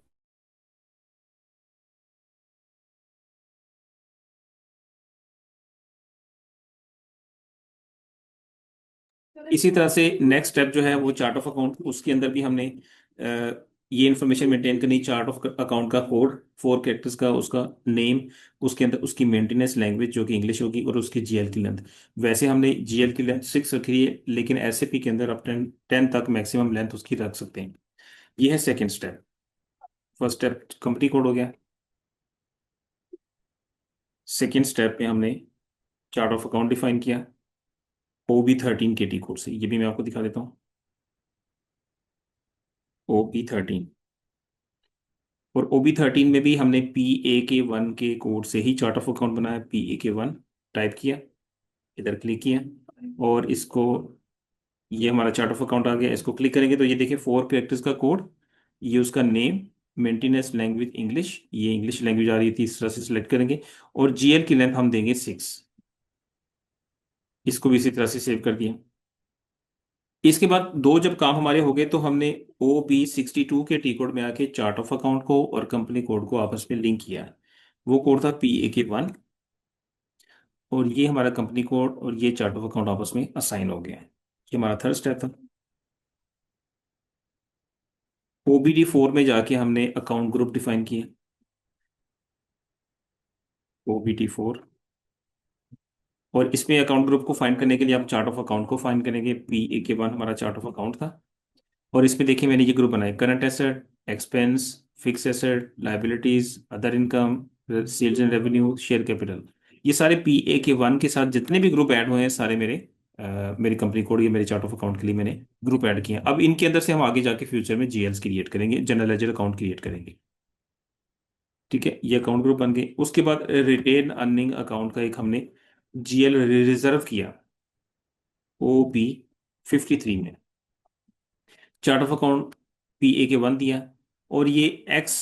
इसी तरह से नेक्स्ट स्टेप जो है वो चार्ट ऑफ अकाउंट, उसके अंदर भी हमने ये इन्फॉर्मेशन मेंटेन करनी। चार्ट ऑफ अकाउंट का कोड 4 कैरेक्टर्स का, उसका नेम, उसके अंदर उसकी मेंटेनेंस लैंग्वेज जो कि इंग्लिश होगी, और उसकी GL की लेंथ। वैसे हमने GL की लेंथ 6 रखी है, लेकिन SAP के अंदर आप 10 तक मैक्सिमम लेंथ उसकी रख सकते हैं। ये है second step. First step company code हो गया। सेकेंड स्टेप में हमने चार्ट ऑफ अकाउंट डिफाइन किया OB13 के टी कोड से। ये भी मैं आपको दिखा देता हूँ, OB13। और OB13 में भी हमने PAK1 के कोड से ही चार्ट ऑफ अकाउंट बनाया। PAK1 टाइप किया, इधर क्लिक किया, और इसको, ये हमारा चार्ट ऑफ अकाउंट आ गया। इसको क्लिक करेंगे तो ये देखिए 4 कैरेक्टर्स का कोड, ये उसका नेम, मेंटेनेंस लैंग्वेज इंग्लिश, ये इंग्लिश लैंग्वेज आ रही थी, इस तरह से सिलेक्ट करेंगे। और GL की लेंथ हम देंगे 6। इसको भी इसी तरह से सेव कर दिया। इसके बाद दो जब काम हमारे हो गए, तो हमने OB62 के टी कोड में आके चार्ट ऑफ अकाउंट को और कंपनी कोड को आपस में लिंक किया। वो कोड था PAK1, और ये हमारा कंपनी कोड और ये चार्ट ऑफ अकाउंट आपस में असाइन हो गया है। ये हमारा थर्ड स्टेप था। OBD4 में जाके हमने अकाउंट ग्रुप डिफाइन किया। OBD4, और इसमें अकाउंट ग्रुप को फाइंड करने के लिए आप चार्ट ऑफ अकाउंट को फाइंड करेंगे। PAK1 हमारा चार्ट ऑफ अकाउंट था, और इसमें देखिए मैंने ये ग्रुप बनाए, current asset, expense, fix asset, liabilities, other income, sales and revenue, share capital. ये सारे PAK 1 के साथ जितने भी ग्रुप ऐड हुए हैं सारे मेरी कंपनी कोड या मेरे चार्ट ऑफ अकाउंट के लिए मैंने ग्रुप ऐड किए हैं। अब इनके अंदर से हम आगे जाके फ्यूचर में GLs क्रिएट करेंगे, जनरल लेजर अकाउंट क्रिएट करेंगे। ठीक है, ये अकाउंट ग्रुप बन गए। उसके बाद रिटेन अर्निंग अकाउंट का एक हमने GL रिजर्व किया OB 53 में। चार्ट ऑफ अकाउंट PAK 1 दिया, और ये एक्स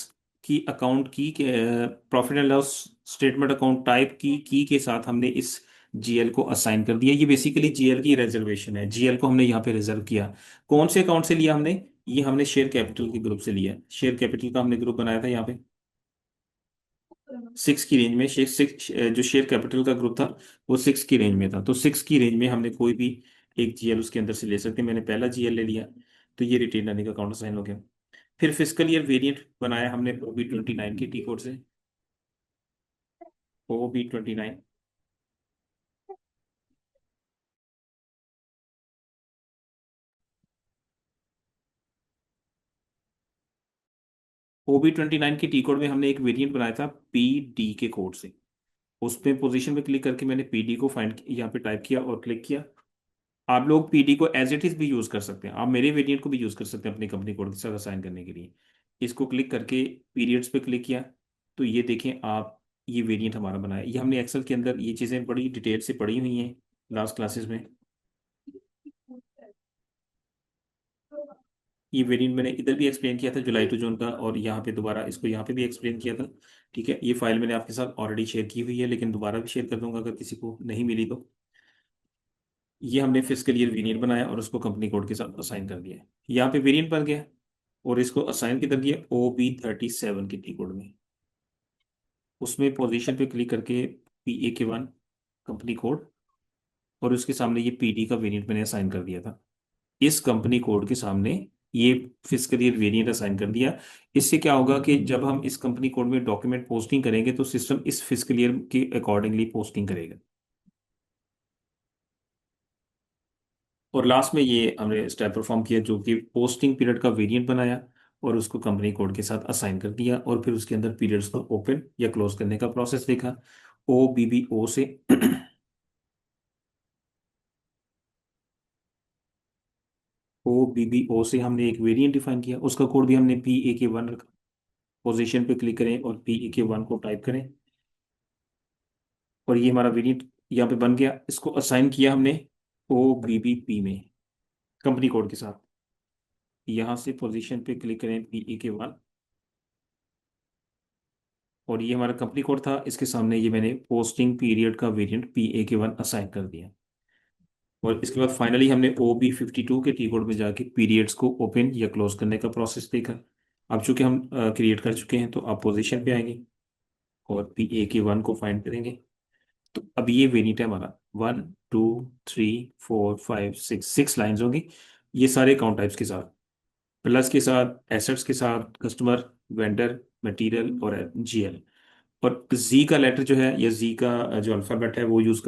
की अकाउंट की profit and loss statement account type की के साथ हमने इस GL को असाइन कर दिया। ये बेसिकली GL की रिजर्वेशन है, GL को हमने यहाँ पे रिजर्व किया। कौन से अकाउंट से लिया हमने? ये हमने शेयर कैपिटल के ग्रुप से लिया। शेयर कैपिटल का हमने ग्रुप बनाया था यहाँ पे 6 की रेंज में। शेयर 6 जो शेयर कैपिटल का ग्रुप था वो 6 की रेंज में था, तो 6 की रेंज में हमने कोई भी एक GL उसके अंदर से ले सकते हैं। मैंने पहला GL ले लिया, तो ये रिटेन अर्निंग अकाउंट असाइन हो गया। फिर फिजिकल ईयर वेरिएंट बनाया हमने OB 29 के T कोड से। OB 29, OB 29 के T कोड में हमने एक वेरिएंट बनाया था PD के कोड से। उस पे पोजीशन पे क्लिक करके मैंने PD को फाइंड यहाँ पे टाइप किया और क्लिक किया। आप लोग PD को एज इट इज भी यूज कर सकते हैं, आप मेरे वेरिएंट को भी यूज कर सकते हैं अपनी कंपनी कोड के साथ असाइन करने के लिए। इसको क्लिक करके पीरियड्स पे क्लिक किया, तो ये देखें आप, ये वेरिएंट हमारा बना है। ये हमने एक्सेल के अंदर ये चीज़ें बड़ी डिटेल से पढ़ी हुई हैं लास्ट क्लासेस में। ये वेरिएंट मैंने इधर भी एक्सप्लेन किया था जुलाई टू जून का, और यहाँ पे दोबारा इसको यहाँ पे भी एक्सप्लेन किया था। ठीक है, ये फाइल मैंने आपके साथ ऑलरेडी शेयर की हुई है, लेकिन दोबारा भी शेयर कर दूंगा अगर किसी को नहीं मिली तो। ये हमने फिजिकल ईयर वेरिएंट बनाया और उसको कंपनी कोड के साथ असाइन कर दिया। यहाँ पे वेरिएंट बन गया, और इसको असाइन किधर दिया? OB 37 के T कोड में। उसमें पोजीशन पे क्लिक करके PAK 1 कंपनी कोड, और उसके सामने ये PD का वेरिएंट मैंने असाइन कर दिया था। इस कंपनी कोड के सामने ये फिजिकल ईयर वेरिएंट असाइन कर दिया। इससे क्या होगा कि जब हम इस कंपनी कोड में डॉक्यूमेंट पोस्टिंग करेंगे तो सिस्टम इस फिजिकल ईयर के अकॉर्डिंगली पोस्टिंग करेगा। और लास्ट में ये हमने स्टेप परफॉर्म किया, जो कि पोस्टिंग पीरियड का वेरिएंट बनाया और उसको कंपनी कोड के साथ असाइन कर दिया, और फिर उसके अंदर पीरियड्स को ओपन या क्लोज करने का प्रोसेस देखा। OBBO से OBBO से हमने एक वेरिएंट डिफाइन किया, उसका कोड भी हमने PAK 1 रखा। पोजीशन पे क्लिक करें और PAK 1 को टाइप करें, और ये हमारा वेरिएंट यहाँ पे बन गया। इसको असाइन किया हमने OBBP में कंपनी कोड के साथ। यहाँ से पोजीशन पे क्लिक करें PAK 1, और ये हमारा कंपनी कोड था। इसके सामने ये मैंने पोस्टिंग पीरियड का वेरिएंट PAK 1 असाइन कर दिया, और इसके बाद फाइनली हमने OB 52 के T कोड में जाके पीरियड्स को ओपन या क्लोज करने का प्रोसेस देखा। अब चूंकि हम क्रिएट कर चुके हैं, तो आप पोजीशन पे आएंगे और PAK 1 को फाइंड करेंगे। तो अब ये वेरिएंट है हमारा 1 2 3 4 5 6, 6 लाइन्स होगी। ये सारे अकाउंट टाइप्स के साथ, प्लस के साथ, एसेट्स के साथ, कस्टमर, वेंडर, मटेरियल और GL। और जी का लेटर जो है, या जी का जो अल्फाबेट है वो यूज कर